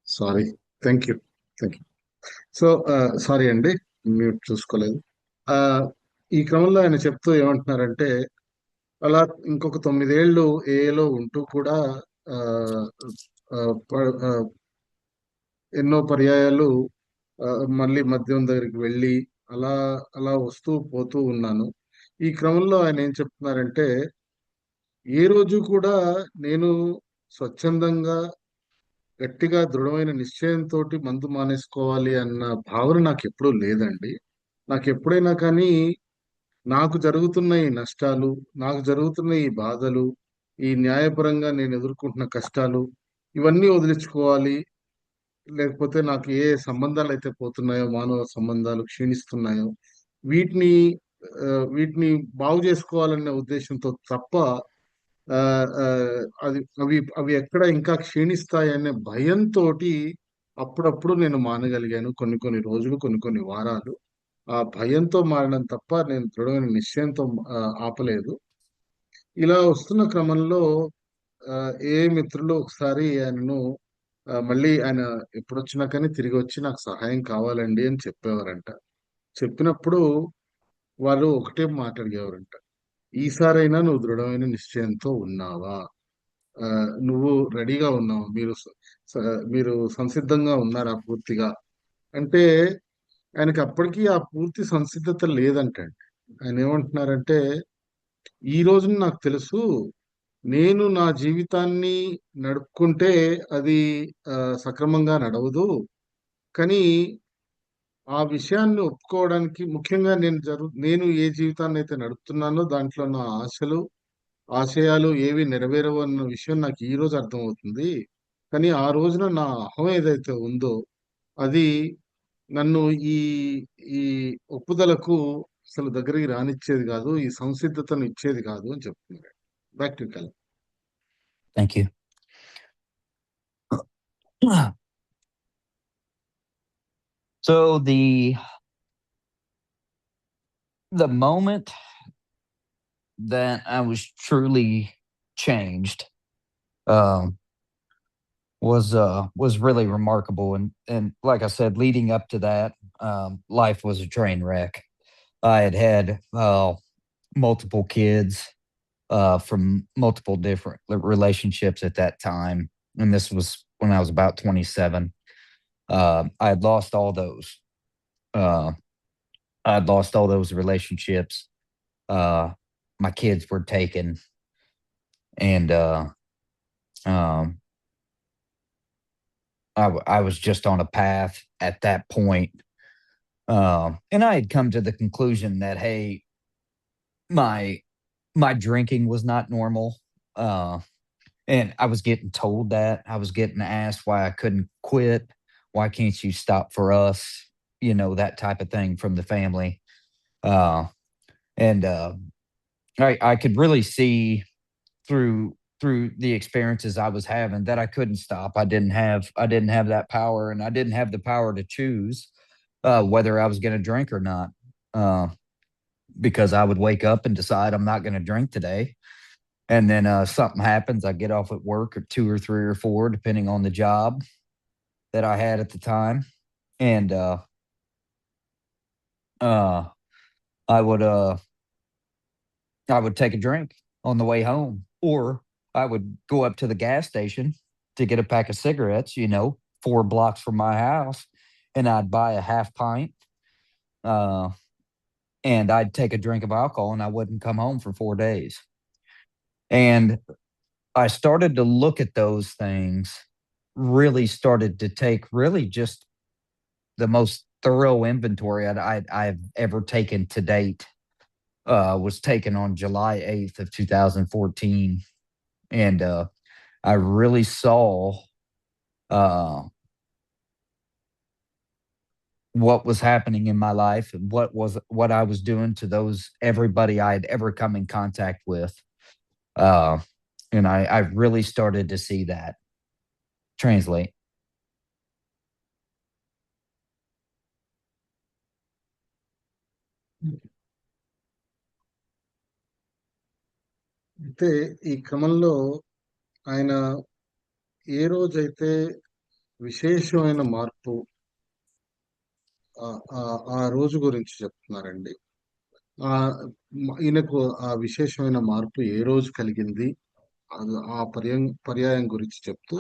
Sorry. Thank you. Thank you. So sorry అండి, mute చూసుకోలేదు. ఆ, ఈ క్రమంలో ఆయన చెప్తూ ఏమంటున్నారంటే, అలా ఇంకొక 9 ఏళ్ళు ఏఏలో ఉంటూ కూడా ఆ, ఆ, ప- ఆ, ఎన్నో పర్యాయాలు ఆ, మళ్ళీ మద్యం దగ్గరికి వెళ్ళి అలా అలా వస్తూ పోతూ ఉన్నాను. ఈ క్రమంలో ఆయన ఏం చెప్తున్నారంటే, ఏ రోజు కూడా నేను స్వచ్ఛందంగా గట్టిగా దృఢమైన నిశ్చయంతో మందు మానేసుకోవాలి అన్న భావన నాకు ఎప్పుడూ లేదండి. నాకు ఎప్పుడైనా కానీ నాకు జరుగుతున్న ఈ నష్టాలు, నాకు జరుగుతున్న ఈ బాధలు, ఈ న్యాయపరంగా నేను ఎదుర్కొంటున్న కష్టాలు, ఇవన్నీ వదిలించుకోవాలి. లేకపోతే నాకు ఏ సంబంధాలు అయితే పోతున్నాయో, మానవ సంబంధాలు క్షీణిస్తున్నాయో, వీటిని వీటిని బాగు చేసుకోవాలనే ఉద్దేశంతో తప్ప ఆ, ఆ, అవి అవి ఎక్కడ ఇంకా క్షీణిస్తాయనే భయంతో అప్పుడప్పుడు నేను మానగలిగాను, కొన్ని కొన్ని రోజులు, కొన్ని కొన్ని వారాలు. ఆ భయంతో మారడం తప్ప నేను దృఢమైన నిశ్చయంతో ఆపలేదు. ఇలా వస్తున్న క్రమంలో ఆ, ఏ మిత్రులు ఒకసారి ఆయనను మళ్ళీ ఆయన ఎప్పుడొచ్చినా కానీ తిరిగి వచ్చి నాకు సహాయం కావాలండి అని చెప్పేవారంట. చెప్పినప్పుడు వాళ్ళు ఒకటే మాట అడిగేవారంట: ఈసారైనా నువ్వు దృఢమైన నిశ్చయంతో ఉన్నావా? ఆ, నువ్వు రెడీగా ఉన్నావు, మీరు సంసిద్ధంగా ఉన్నారా పూర్తిగా అంటే? ఆయనకి అప్పటికీ ఆ పూర్తి సంసిద్ధత లేదంటండి. ఆయన ఏమంటున్నారంటే, ఈ రోజున నాకు తెలుసు, నేను నా జీవితాన్ని నడుపుకుంటే అది సక్రమంగా నడవదు. కానీ ఆ విషయాన్ని ఒప్పుకోవడానికి, ముఖ్యంగా నేను ఏ జీవితాన్ని అయితే నడుపుతున్నానో దాంట్లో నా ఆశలు, ఆశయాలు ఏవి నెరవేరవు అన్న విషయం నాకు ఈ రోజు అర్థమవుతుంది. కానీ ఆ రోజున నా అహం ఏదైతే ఉందో అది నన్ను ఈ ఈ ఒప్పుదలకు అసలు దగ్గరికి రానిచ్చేది కాదు, ఈ సంసిద్ధతను ఇచ్చేది కాదు అని చెప్తున్నాడు. బ్యాక్ టు కల్. Thank you. So the moment that I was truly changed um, was really remarkable, and like I said, leading up to that, life was a train wreck. I had had multiple kids from multiple different relationships at that time, and this was when I was about 27. I had lost all those. Uh, I had lost all those relationships. Uh, my kids were taken, and um, I was just on a path at that point. And I had come to the conclusion that, hey, my my drinking was not normal. Uh, and I was getting told that. I was getting asked why I couldn't quit. Why can't you stop for us? You know, that type of thing from the family. Uh, and I could really see through the experiences I was having that I couldn't stop. I didn't have that power, and I didn't have the power to choose whether I was going to drink or not. Uh, because I would wake up and decide I'm not going to drink today, and then something happens. I get off at work at 2 or 3 or 4, depending on the job that I had at the time, and uh, I would uh, I would take a drink on the way home, or I would go up to the gas station to get a pack of cigarettes, 4 blocks from my house, and I'd buy a half pint, uh, and I'd take a drink of alcohol, and I wouldn't come home for 4 days. And I started to look at those things, really started to take really just the most thorough inventory I've ever taken to date. Was taken on July 8th of 2014, and I really saw uh, what was happening in my life and what I was doing to those everybody I had ever come in contact with, uh, and I really started to see that translate. అయితే ఈ క్రమంలో ఆయన ఏ రోజైతే విశేషమైన మార్పు ఆ రోజు గురించి చెప్తున్నారండి. ఆ ఈయనకు ఆ విశేషమైన మార్పు ఏ రోజు కలిగింది, ఆ పర్యాయం గురించి చెప్తూ,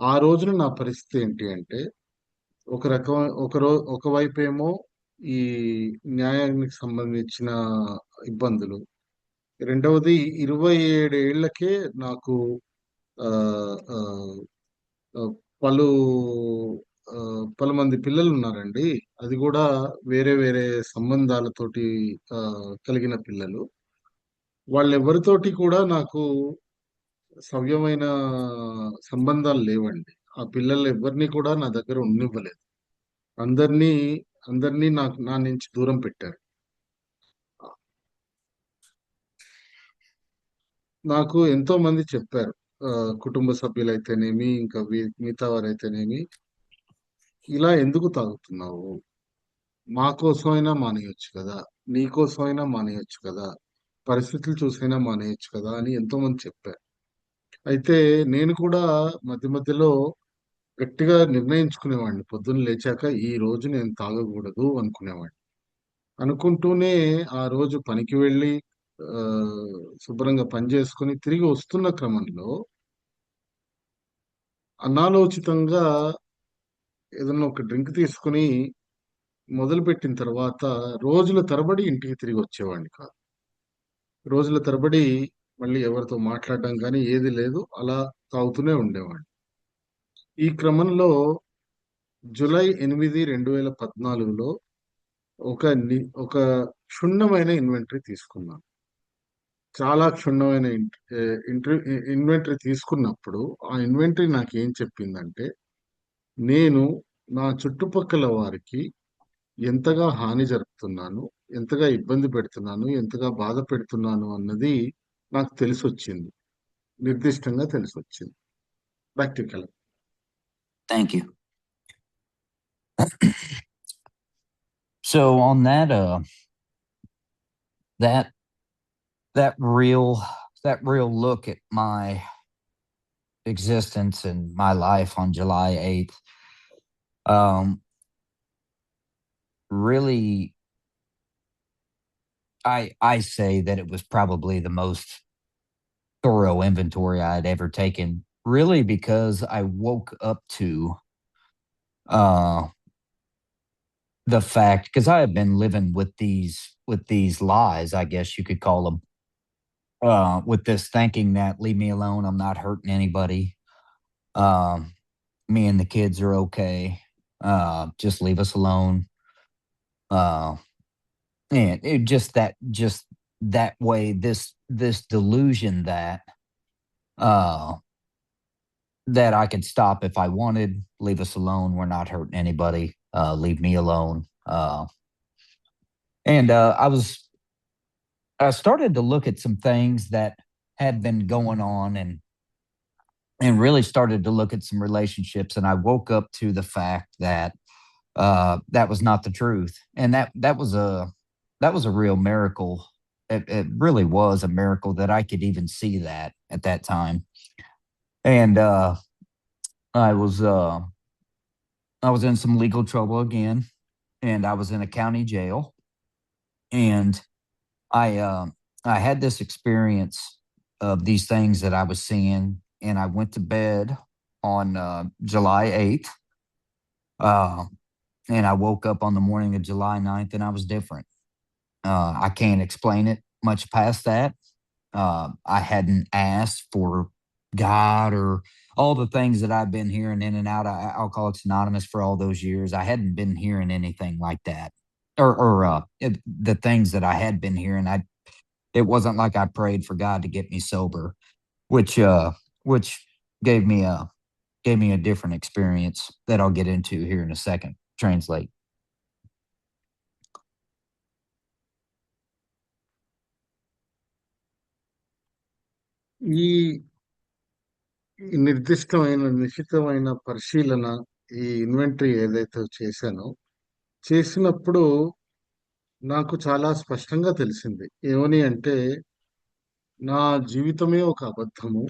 ఆ రోజున నా పరిస్థితి ఏంటి అంటే, ఒక రకం ఒకవైపేమో ఈ న్యాయానికి సంబంధించిన ఇబ్బందులు, రెండవది 27 ఏళ్లకే నాకు ఆహ్, ఆహ్, ఆహ్, పలు పలుమంది పిల్లలున్నారండి. అది గూడా వేరే వేరే సంబంధాలతోటి కలిగిన పిల్లలు. వాళ్ళెవ్వరితోటి కూడా నాకు సవ్యమైన సంబంధాలు లేవండి. ఆ పిల్లలెవ్వరిని కూడా నా దగ్గర ఉండనివ్వలేదు. అందరినీ అందరినీ నా నుంచి దూరం పెట్టారు. నాకు ఎంతో మంది చెప్పారు. కుటుంబ సభ్యులైతేనేమి, ఇంకా మిగతా వారైతేనేమి, "ఇలా ఎందుకు తాగుతున్నావు? మా కోసమైనా మానేయొచ్చు కదా! నీ కోసమైనా మానేయొచ్చు కదా! పరిస్థితులు చూసైనా మానేయొచ్చు కదా!" అని ఎంతోమంది చెప్పారు. అయితే నేను కూడా మధ్య మధ్యలో గట్టిగా నిర్ణయించుకునేవాడిని. పొద్దున్న లేచాక ఈ రోజు నేను తాగకూడదు అనుకునేవాడిని. అనుకుంటూనే ఆ రోజు పనికి వెళ్ళి శుభ్రంగా పని చేసుకొని తిరిగి వస్తున్న క్రమంలో అనాలోచితంగా ఏదన్నా ఒక డ్రింక్ తీసుకొని మొదలుపెట్టిన తర్వాత రోజుల తరబడి ఇంటికి తిరిగి వచ్చేవాడిని కాదు. రోజుల తరబడి మళ్ళీ ఎవరితో మాట్లాడడం గానీ ఏది లేదు. అలా తాగుతూనే ఉండేవాడిని. ఈ క్రమంలో జులై 8, 2014లో ఒక క్షుణ్ణమైన ఇన్వెంటరీ తీసుకున్నాను. చాలా క్షుణ్ణమైన ఇన్వెంటరీ తీసుకున్నప్పుడు, ఆ ఇన్వెంటరీ నాకేం చెప్పిందంటే, నేను నా చుట్టుపక్కల వారికి ఎంతగా హాని జరుపుతున్నాను, ఎంతగా ఇబ్బంది పెడుతున్నాను, ఎంతగా బాధ పెడుతున్నాను అన్నది నాకు తెలిసొచ్చింది. నిర్దిష్టంగా తెలిసొచ్చింది. Practical. Thank you. So on that that real that real look at my existence and my life on July 8th, um, really, I say that it was probably the most thorough inventory I had ever taken, really because I woke up to uh the fact, because I have been living with these lies, I guess you could call them, with this thinking that leave me alone, I'm not hurting anybody. Um, Me and the kids are okay. Just leave us alone. Uh, and it just that way, this delusion uh that I could stop if I wanted, leave us alone, we're not hurting anybody, leave me alone. And I started to look at some things that had been going on, and really started to look at some relationships, and I woke up to the fact that that was not the truth, and that was a real miracle. It really was a miracle that I could even see that at that time. And I was uh, I was in some legal trouble again, and I was in a county jail, and I I had this experience of these things that I was seeing, and I went to bed on July 8th, uh, and I woke up on the morning of July 9th, and I was different. I can't explain it much past that. I hadn't asked for God or all the things that I've been hearing in and out of Alcoholics Anonymous for all those years. I hadn't been hearing anything like that, the things that I had been hearing. It wasn't like I prayed for God to get me sober, which which gave me a different experience that I'll get into here in a second. Translate. ఈ నిశితమైన పరిశీలన, ఈ inventory ఏదైతే చేశానో, చేసినప్పుడు నాకు చాలా స్పష్టంగా తెలిసింది. ఏమని అంటే, నా జీవితమే ఒక అబద్ధము.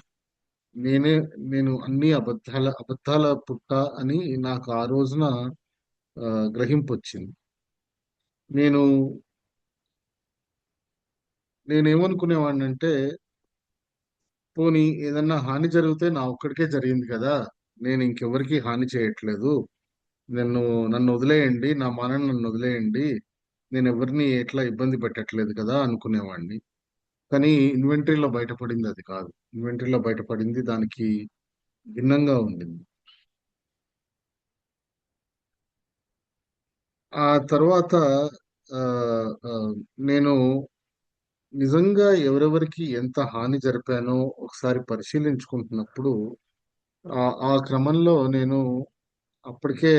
నేనే నేను అన్ని అబద్ధాల పుట్ట అని నాకు ఆ రోజున గ్రహింపొచ్చింది. నేను నేనేమనుకునేవాడినంటే, పోనీ ఏదన్నా హాని జరిగితే నా ఒక్కడికే జరిగింది కదా! నేను ఇంకెవరికీ హాని చేయట్లేదు. నన్ను నన్నొదిలేయండి. నా మానాన నన్నొదిలేయండి. నేనెవరిని ఎట్లా ఇబ్బంది పెట్టట్లేదు కదా! అనుకునేవాడిని. కానీ ఇన్వెంటరీలో బయటపడింది అది కాదు. ఇన్వెంటరీలో బయటపడింది దానికి భిన్నంగా ఉండింది. ఆ తర్వాత ఆహ్, ఆహ్, నేను నిజంగా ఎవరెవరికి ఎంత హాని జరిపానో ఒకసారి పరిశీలించుకుంటున్నప్పుడు, ఆ క్రమంలో నేను అప్పటికే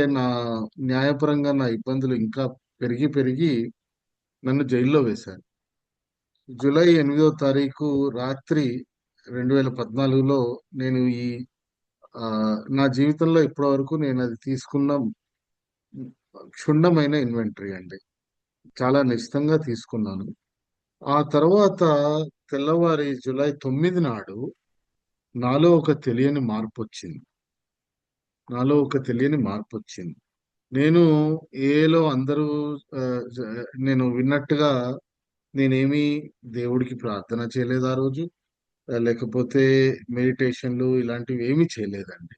న్యాయపరంగా నా ఇబ్బందులు ఇంకా పెరిగి, పెరిగి నన్ను జైల్లో వేశారు. జూలై 8వ తారీఖు రాత్రి 2014లో నేను నా జీవితంలో ఇప్పటివరకు నేనది తీసుకున్న క్షుణ్ణమైన ఇన్వెంటరీ అండి. చాలా నిశితంగా తీసుకున్నాను. ఆ తర్వాత తెల్లవారి జూలై 9 నాడు నాలో ఒక తెలియని మార్పొచ్చింది. నాలో ఒక తెలియని మార్పొచ్చింది. నేను ఏలో అందరూ జ నేను విన్నట్టుగా నేనేమి దేవుడికి ప్రార్థన చేయలేదు ఆ రోజు. లేకపోతే మెడిటేషన్‌లు ఇలాంటివేమీ చేయలేదండి.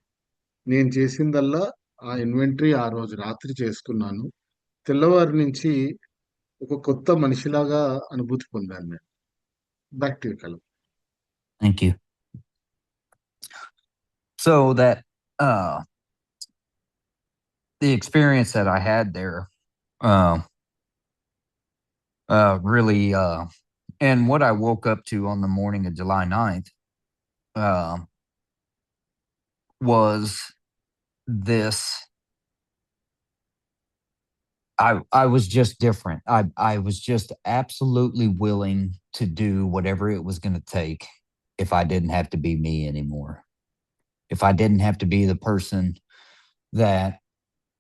నేను చేసిందల్లా ఆ ఇన్వెంటరీ ఆ రోజు రాత్రి చేసుకున్నాను. తెల్లవారి నుంచి ఒక కొత్త మనిషిలాగా అనుభూతి పొందాను నేను. బ్యాక్ టు యూ కలం. Thank you. So uh the experience that I had there, um, really, and what I woke up to on the morning of July 9th, um, was this. I was just different. I was just absolutely willing to do whatever it was going to take if I didn't have to be me anymore. If I didn't have to be the person that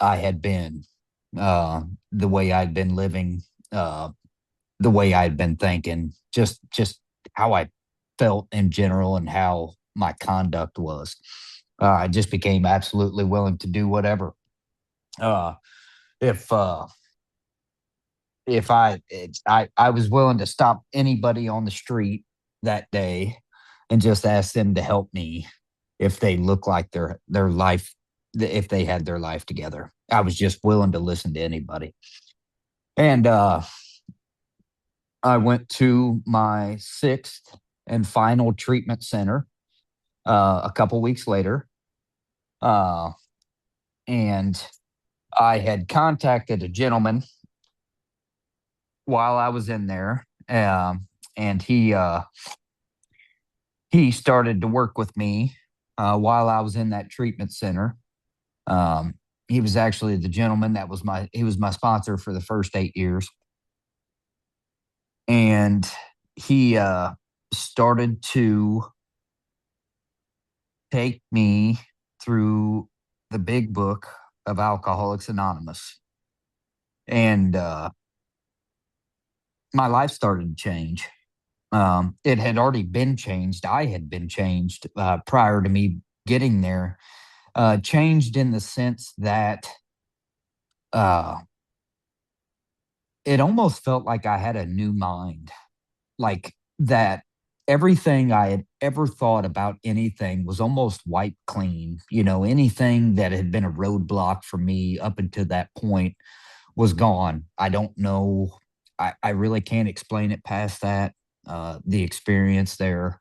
I had been, the way I'd been living, uh, the way I'd been thinking, just how I felt in general and how my conduct was. I just became absolutely willing to do whatever. Uh, if I was willing to stop anybody on the street that day and just ask them to help me if they look like their life if they had their life together. I was just willing to listen to anybody. And I went to my 6th and final treatment center a couple weeks later. Uh, and I had contacted a gentleman while I was in there. And he started to work with me while I was in that treatment center. He was actually the gentleman that was my sponsor for the first 8 years. And he started to take me through the big book of Alcoholics Anonymous. And my life started to change. It had already been changed. I had been changed prior to me getting there. Changed in the sense that uh, it almost felt like I had a new mind, like that everything I had ever thought about anything was almost wiped clean. Anything that had been a roadblock for me up until that point was gone. I don't know. I really can't explain it past that. The experience there,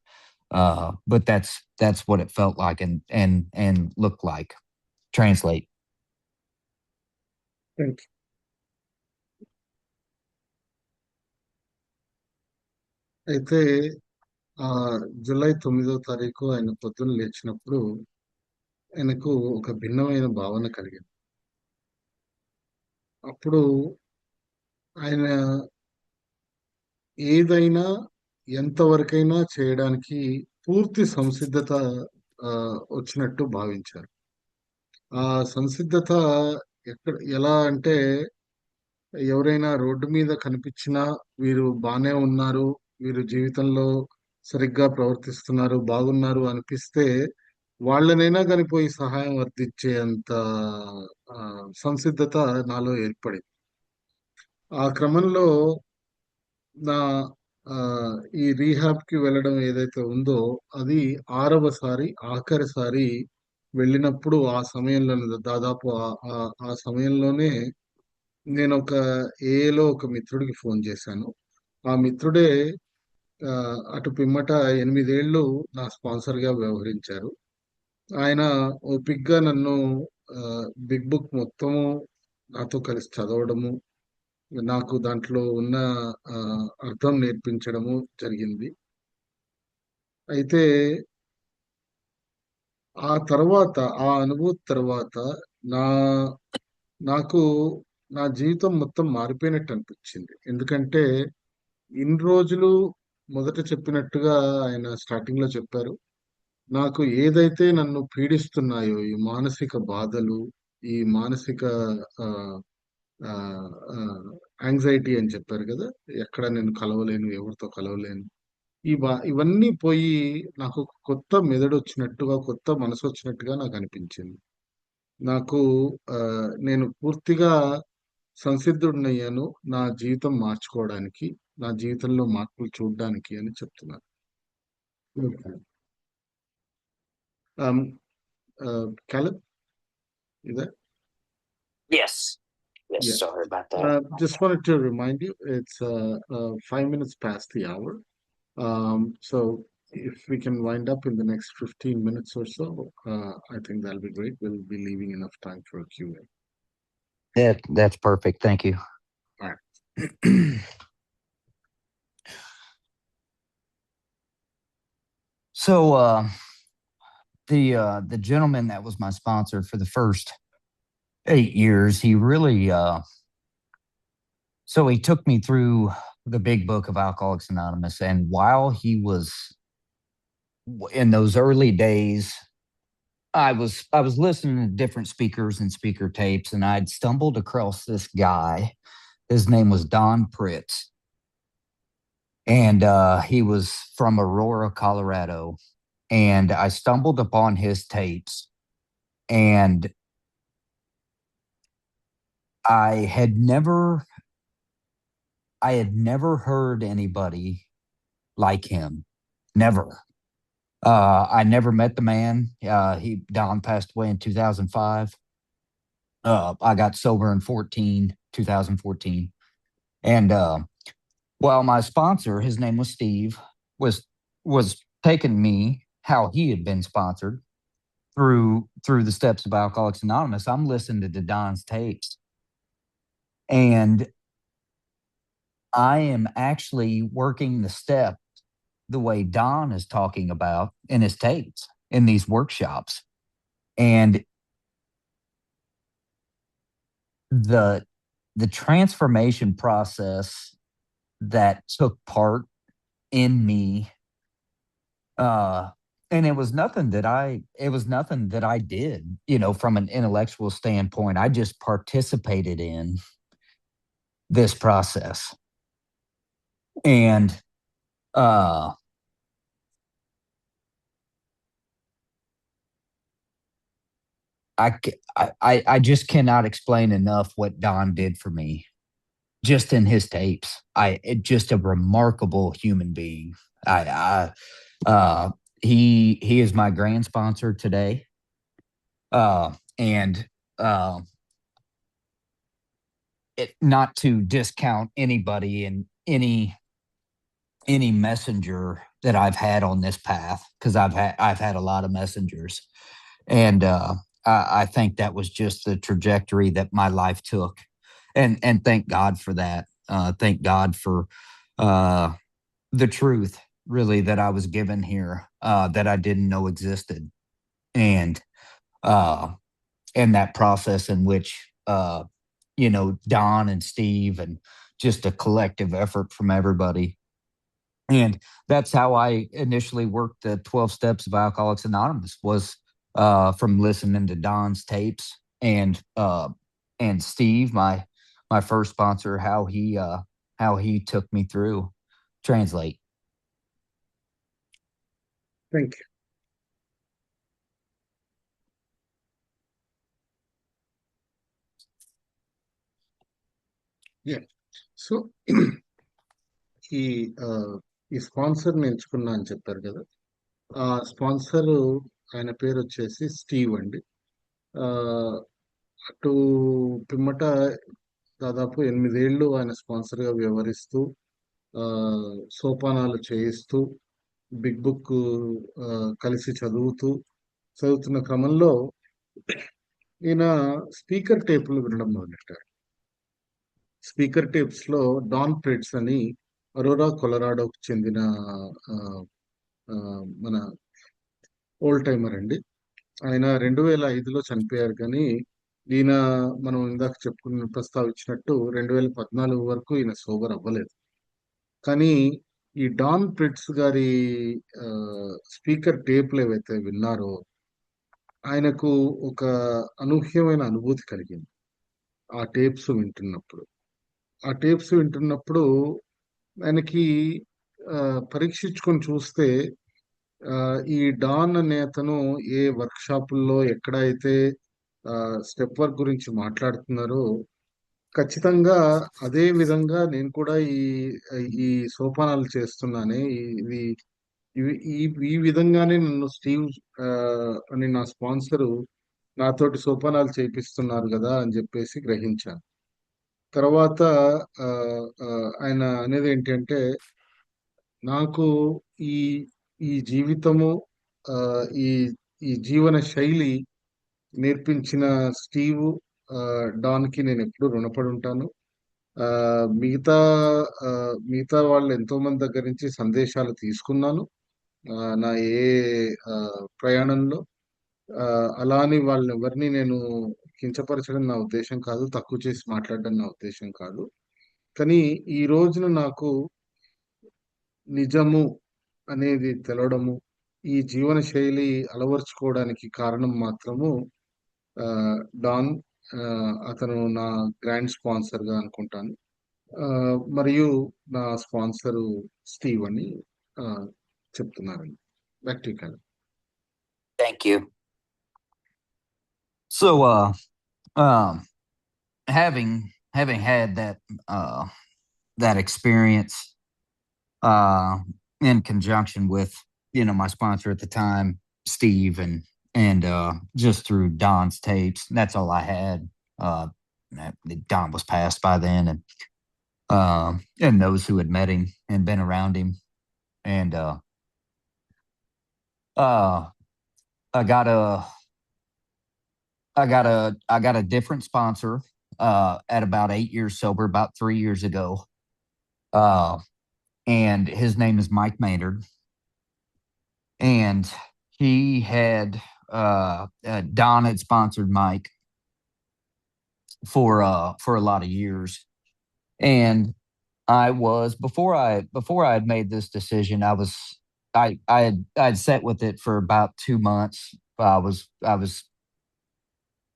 but that's what it felt like and looked like. Translate. Thank you. అయితే July 9వ తారీఖు ఆయన పొద్దున్న లేచినప్పుడు ఆయనకు ఒక భిన్నమైన భావన కలిగింది. అప్పుడు ఆయన ఏదైనా ఎంతవరకైనా చేయడానికి పూర్తి సంసిద్ధత వచ్చినట్టు భావించారు. ఆ సంసిద్ధత ఎలా అంటే ఎవరైనా రోడ్డు మీద కనిపించినా వీరు బానే ఉన్నారు. వీరు జీవితంలో సరిగ్గా ప్రవర్తిస్తున్నారు, బాగున్నారు అనిపిస్తే వాళ్ళనైనా కానీ పోయి సహాయం వర్తించే అంత సంసిద్ధత నాలో ఏర్పడింది. ఆ క్రమంలో నా ఈ రీహాబ్‌కి వెళ్ళడం ఏదైతే ఉందో, అది 6వసారి, ఆఖరిసారి వెళ్ళినప్పుడు ఆ సమయంలోనే దాదాపు ఆ సమయంలోనే నేనొక ఏఏలో ఒక మిత్రుడికి ఫోన్ చేశాను. ఆ మిత్రుడే అటు పిమ్మట 8 ఏళ్ళు నా స్పాన్సర్‌గా వ్యవహరించారు. ఆయన ఓపికగా నన్ను బిగ్ బుక్ మొత్తము నాతో కలిసి చదవడము, నాకు దాంట్లో ఉన్న అర్థం నేర్పించడము జరిగింది. అయితే ఆ తర్వాత ఆ అనుభూతి తర్వాత నా నాకు నా జీవితం మొత్తం మారిపోయినట్టు అనిపించింది. ఎందుకంటే ఇన్ని రోజులు మొదట చెప్పినట్టుగా ఆయన స్టార్టింగ్‌లో చెప్పారు. నాకు ఏదైతే నన్ను పీడిస్తున్నాయో ఈ మానసిక బాధలు, ఈ మానసిక ఆహ్, ఆహ్, ఆహ్, యాంగ్జైటీ అని చెప్పారు గదా! ఎక్కడ నేను కలవలేను, ఎవరితో కలవలేను. ఇవన్నీ పోయి నాకు ఒక కొత్త మెదడొచ్చినట్టుగా, కొత్త మనసొచ్చినట్టుగా నాకనిపించింది. నాకు నేను పూర్తిగా సంసిద్ధుడినయ్యాను నా జీవితం మార్చుకోవడానికి, నా జీవితంలో మార్పులు చూడ్డానికి అని చెప్తున్నాను. Okay. Um, Caleb, you there? Yes. Yes. Yeah. Sorry about that. Just wanted to remind you, it's 5 minutes past the hour. So if we can wind up in the next 15 minutes or so, I think that'll be great. We'll be leaving enough time for a Q&A. That's perfect. Thank you. All right. So the gentleman that was my sponsor for the first 8 years, he really so he took me through the big book of Alcoholics Anonymous, and while he was in those early days, I was listening to different speakers and speaker tapes, and I'd stumbled across this guy. His name was Don Pritz, and he was from Aurora, Colorado. And I stumbled upon his tapes, and I had never I had never heard anybody like him. Never. I never met the man. Don passed away in 2005. I got sober in 2014. And well, my sponsor, his name was Steve, was was taking me how he had been sponsored through the steps of Alcoholics Anonymous. I'm listening to Don's tapes, and I am actually working the step the way Don is talking about in his tapes in these workshops. And the the transformation process that took part in me, uh and it was nothing that I did, from an intellectual standpoint. I just participated in this process. And uh I just cannot explain enough what Don did for me just in his tapes. Just a remarkable human being. Uh he is my grand sponsor today. And uh not to discount anybody and any messenger that I've had on this path, because I've had a lot of messengers. And I think that was just the trajectory that my life took. And thank God for that. Thank God for uh the truth, really, that I was given here, that I didn't know existed. And uh and that process in which Don and Steve, and just a collective effort from everybody. And that's how I initially worked the 12 steps of Alcoholics Anonymous, was from listening to Don's tapes, and Steve, my first sponsor, how he took me through Translate. Thank you. So ఈ ఆ, ఈ స్పాన్సర్ని ఎంచుకున్నా అని చెప్పారు కదా. ఆ sponsor ఆయన పేరు వచ్చేసి స్టీవ్ అండి. ఆ, అటు పిమ్మట దాదాపు 8 ఏళ్ళు ఆయన స్పాన్సర్గా వ్యవహరిస్తూ ఆ, సోపానాలు చేయిస్తూ బిగ్ బుక్ కలిసి చదువుతున్న క్రమంలో ఈయన స్పీకర్ టేపులు వినడం మొదలెట్టారు. స్పీకర్ టేప్స్ లో డాన్ ప్రెట్స్ అని అరోరా కొలరాడోకు చెందిన ఆ, ఆ, మన ఓల్డ్ టైమర్ అండి. ఆయన 2005లో చనిపోయారు. కానీ ఈయన మనం ఇందాక ప్రస్తావించినట్టు 2014 వరకు ఈయన సోబర్ అవ్వలేదు. కానీ ఈ డాన్ ప్రిట్స్ గారి ఆ, స్పీకర్ టేప్లు ఏవైతే విన్నారో ఆయనకు ఒక అనూహ్యమైన అనుభూతి కలిగింది ఆ టేప్స్ వింటున్నప్పుడు. ఆ టేప్స్ వింటున్నప్పుడు ఆయనకి ఆ, పరీక్షించుకొని చూస్తే ఆ, ఈ డాన్ అనే అతను ఏ వర్క్ షాపుల్లో ఎక్కడైతే స్టెప్ వర్క్ గురించి మాట్లాడుతున్నారో ఖచ్చితంగా అదే విధంగా నేను కూడా ఈ సోపానాలు చేస్తున్నానే. ఇది ఇవి ఈ ఈ విధంగానే నన్ను స్టీవ్ ఆ, అని నా స్పాన్సరు నాతోటి సోపానాలు చేపిస్తున్నారు కదా అని చెప్పేసి గ్రహించాను. తర్వాత ఆ, ఆ, ఆయన అనేది ఏంటంటే నాకు ఈ ఈ జీవితము ఆ, ఈ ఈ జీవన శైలి నేర్పించిన స్టీవ్ ఆ, డాన్కి నేను ఎప్పుడూ రుణపడి ఉంటాను. ఆ, మిగతా ఆ, మిగతా వాళ్ళు ఎంతో మంది దగ్గర నుంచి సందేశాలు తీసుకున్నాను నా ఆ, ప్రయాణంలో. ఆ, అలా అని వాళ్ళని ఎవరిని నేను కించపరచడం నా ఉద్దేశం కాదు, తక్కువ చేసి మాట్లాడడం నా ఉద్దేశం కాదు. కానీ ఈ రోజున నాకు నిజము అనేది తెలవడము, ఈ జీవన శైలి అలవర్చుకోవడానికి కారణం మాత్రము ఆ, డాన్. ఆ, అతను నా గ్రాండ్ స్పాన్సర్ గా అనుకుంటాను. ఆ, మరియు నా స్పాన్సరు స్టీవ్ అని ఆ, చెప్తున్నారండి. Back to you, call. Thank you. So, um, having had uh, that experience, uh, in conjunction with my sponsor at the time, Steve, and just through Don's tapes, that's all I had. Uh, Don was passed by then, and those who had met him and been around him, and uh, I got a I got a different sponsor at about 8 years sober, about 3 years ago. Uh, and his name is Mike Maynard. And he had Don had sponsored Mike for a lot of years. And I was before I had made this decision, I'd sat with it for about 2 months. I was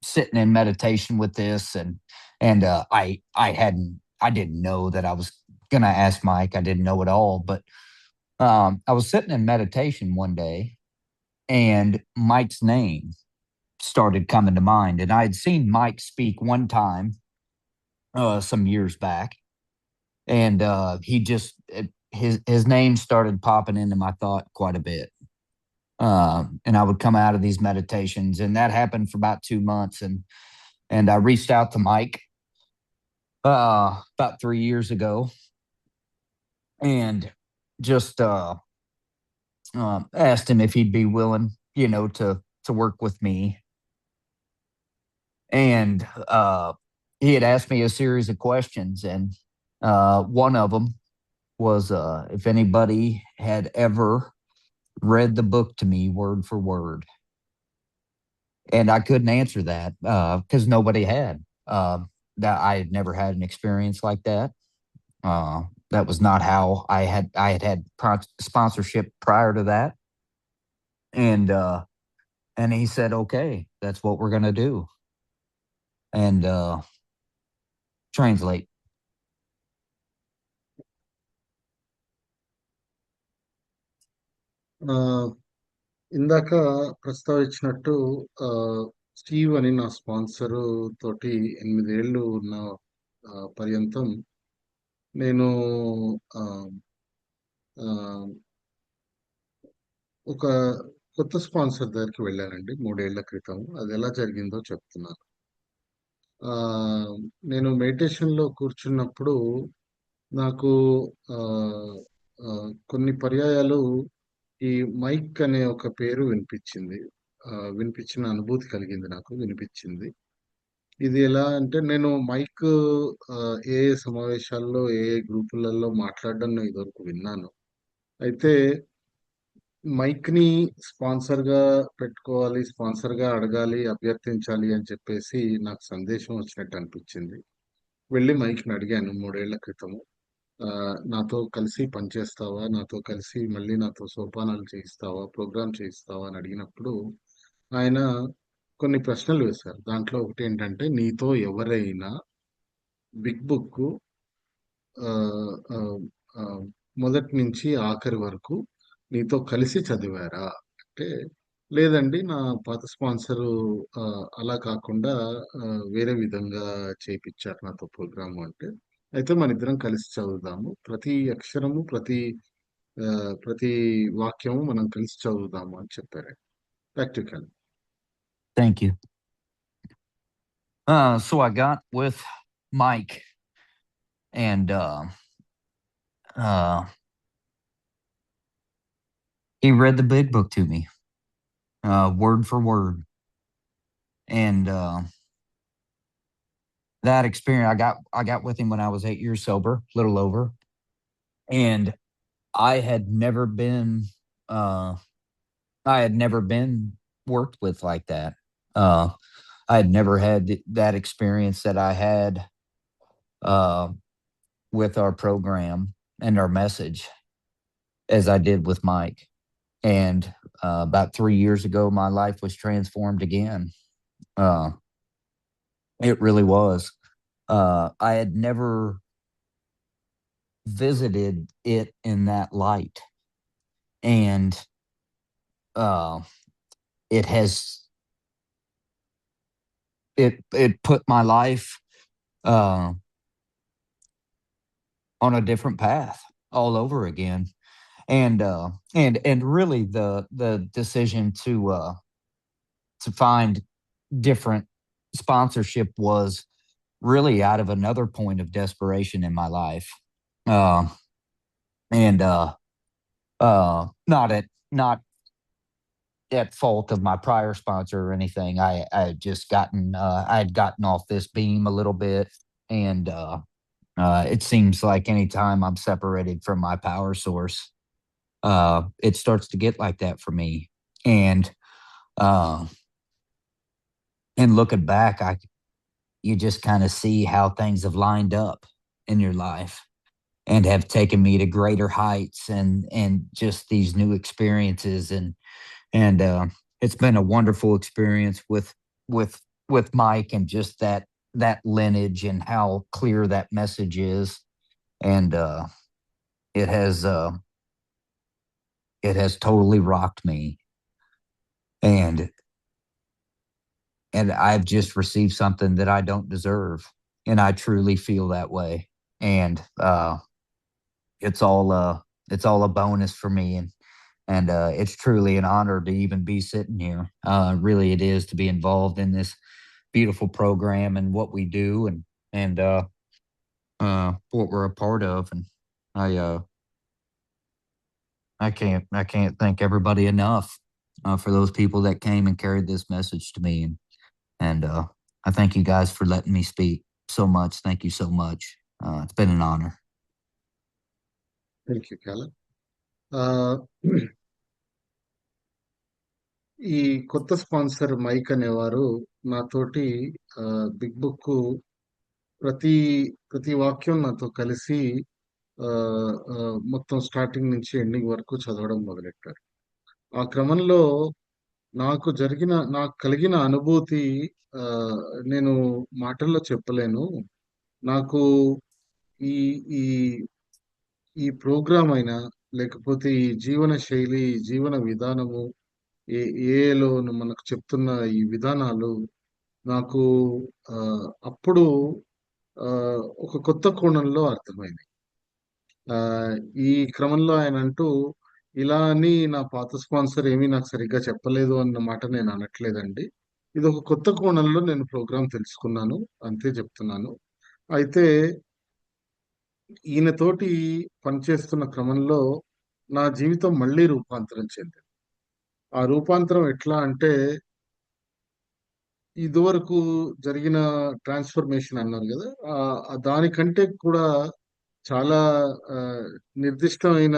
sitting in meditation with this, and I didn't know that I was gonna ask Mike. I didn't know at all, but I was sitting in meditation one day, and Mike's name started coming to mind, and I had seen Mike speak one time some years back, and his name started popping into my thought quite a bit. And I would come out of these meditations, and that happened for about 2 months, and I reached out to Mike about 3 years ago, and just asked him if he'd be willing, to work with me. And he had asked me a series of questions, and one of them was if anybody had ever read the book to me word for word. And I couldn't answer that because nobody had. That I had never had an experience like that. That was not how I had sponsorship prior to that. And he said, "Okay, that's what we're gonna do." And translate. ఇందాక ప్రస్తావించినట్టు ఆ, Steve అని నా sponsor తోటి 8 ఏళ్ళు ఉన్న పర్యంతం నేను ఆ, ఆ, ఒక కొత్త స్పాన్సర్ దగ్గరికి వెళ్ళానండి 3 ఏళ్ల క్రితం. అది ఎలా జరిగిందో చెప్తున్నాను. ఆ, నేను మెడిటేషన్ లో కూర్చున్నప్పుడు నాకు ఆ, ఆ, కొన్ని పర్యాయాలు ఈ మైక్ అనే ఒక పేరు వినిపించింది. వినిపించిన అనుభూతి కలిగింది, నాకు వినిపించింది. ఇది ఎలా అంటే నేను మైక్ ఆ, ఏ ఏ సమావేశాల్లో ఏ ఏ గ్రూపులలో మాట్లాడడం నేను ఇదివరకు విన్నాను. అయితే మైక్ ని స్పాన్సర్ గా పెట్టుకోవాలి, స్పాన్సర్ గా అడగాలి, అభ్యర్థించాలి అని చెప్పేసి నాకు సందేశం వచ్చినట్టు అనిపించింది. వెళ్ళి మైక్ ని అడిగాను 3 ఏళ్ల క్రితము. నాతో కలిసి పనిచేస్తావా, నాతో కలిసి మళ్ళీ నాతో సోపానాలు చేయిస్తావా, ప్రోగ్రామ్ చేయిస్తావా అని అడిగినప్పుడు ఆయన కొన్ని ప్రశ్నలు వేశారు. దాంట్లో ఒకటి ఏంటంటే, నీతో ఎవరైనా బిగ్ బుక్ ఆ, ఆ, ఆ, మొదటి నుంచి ఆఖరి వరకు నీతో కలిసి చదివారా అంటే, లేదండి నా పాత స్పాన్సరు ఆ, అలా కాకుండా ఆ, వేరే విధంగా చేయించారు నాతో ప్రోగ్రాము అంటే, అయితే మన ఇద్దరం కలిసి చదువుదాము, ప్రతి అక్షరము ఆ, ప్రతి వాక్యము మనం కలిసి చదువుదాము అని చెప్పారు practical. Thank you. So I got with Mike, and uh, he read the big book to me, word for word, and that experience I got with him when I was 8 years sober, a little over, and I had never been uh, I had never been worked with like that. Uh, I had never had that experience that I had uh, with our program and our message as I did with Mike. And about 3 years ago, my life was transformed again. Uh, it really was. I had never visited it in that light, and uh, it has it put my life uh, on a different path all over again. And really the decision to find different sponsorship was really out of another point of desperation in my life. Uh, and not at fault of my prior sponsor or anything. I had gotten off this beam a little bit, and it seems like anytime I'm separated from my power source, it starts to get like that for me. And uh, and looking back, you just kind of see how things have lined up in your life and have taken me to greater heights and just these new experiences. And it's been a wonderful experience with with Mike, and just that lineage and how clear that message is. And it has uh it has totally rocked me. And I've just received something that I don't deserve, and I truly feel that way. And it's all it's all a bonus for me, and it's truly an honor to even be sitting here. Really, it is to be involved in this beautiful program and what we do, and what we're a part of. And I uh, I can't thank everybody enough for those people that came and carried this message to me. And I thank you guys for letting me speak so much. Thank you so much. It's been an honor. Thank you కాల. ఈ కొత్త sponsor mic అనేవారు నాతోటి big book ప్రతి ప్రతి వాక్యం నాతో కలిసి ఆ, ఆ, మొత్తం స్టార్టింగ్ నుంచి ఎండింగ్ వరకు చదవడం మొదలెట్టారు. ఆ క్రమంలో నాకు కలిగిన అనుభూతి ఆ, నేను మాటల్లో చెప్పలేను. నాకు ఈ ఈ ఈ ప్రోగ్రామ్ అయినా, లేకపోతే ఈ జీవన శైలి, ఈ జీవన విధానము ఏ ఏలో మనకు చెప్తున్న ఈ విధానాలు నాకు ఆ, అప్పుడు ఆ, ఒక కొత్త కోణంలో అర్థమైంది. ఆ, ఈ క్రమంలో ఆయన అంటూ ఇలా అని నా పాత స్పాన్సర్ ఏమీ నాకు సరిగ్గా చెప్పలేదు అన్న మాట నేను అనట్లేదండి. ఇది ఒక కొత్త కోణంలో నేను ప్రోగ్రామ్ తెలుసుకున్నాను, అంతే చెప్తున్నాను. అయితే ఈయనతోటి పనిచేస్తున్న క్రమంలో నా జీవితం మళ్ళీ రూపాంతరం చెందింది. ఆ రూపాంతరం ఎట్లా అంటే, ఇదివరకు జరిగిన ట్రాన్స్ఫర్మేషన్ అన్నారు కదా, దానికంటే కూడా చాలా ఆ, నిర్దిష్టమైన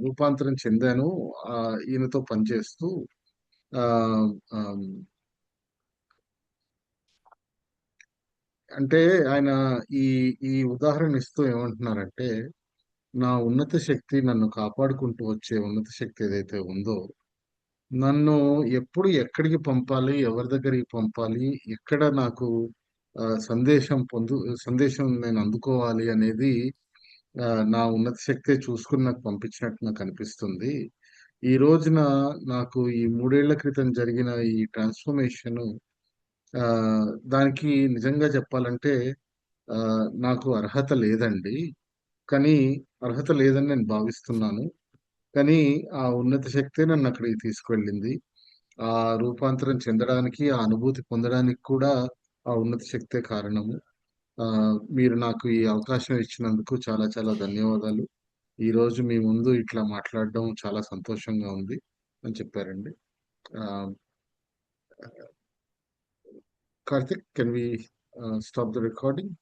రూపాంతరం చెందాను ఈయనతో పనిచేస్తూ. ఆ, ఆ, అంటే ఆయన ఈ ఈ ఉదాహరణ ఇస్తూ ఏమంటున్నారంటే, నా ఉన్నత శక్తి, నన్ను కాపాడుకుంటూ వచ్చే ఉన్నత శక్తి ఏదైతే ఉందో, నన్ను ఎప్పుడు ఎక్కడికి పంపాలి, ఎవరి దగ్గరికి పంపాలి, ఎక్కడ నాకు సందేశం సందేశం నేను అందుకోవాలి అనేది ఆ, నా ఉన్నత శక్తే చూసుకుని నాకు పంపించినట్టు నాకు అనిపిస్తుంది. ఈ రోజున నాకు ఈ 3 ఏళ్ల క్రితం జరిగిన ఈ ట్రాన్స్ఫర్మేషన్, ఆ, దానికి నిజంగా చెప్పాలంటే ఆ, నాకు అర్హత లేదండి. కానీ అర్హత లేదని నేను భావిస్తున్నాను. కానీ ఆ ఉన్నత శక్తే నన్ను అక్కడికి తీసుకువెళ్ళింది. ఆ రూపాంతరం చెందడానికి, ఆ అనుభూతి పొందడానికి కూడా ఆ ఉన్నత శక్తే కారణము. ఆ, మీరు నాకు ఈ అవకాశం ఇచ్చినందుకు చాలా చాలా ధన్యవాదాలు. ఈ రోజు మీ ముందు ఇట్లా మాట్లాడడం చాలా సంతోషంగా ఉంది అని చెప్పారండి. ఆ, Karthik, can we stop the recording?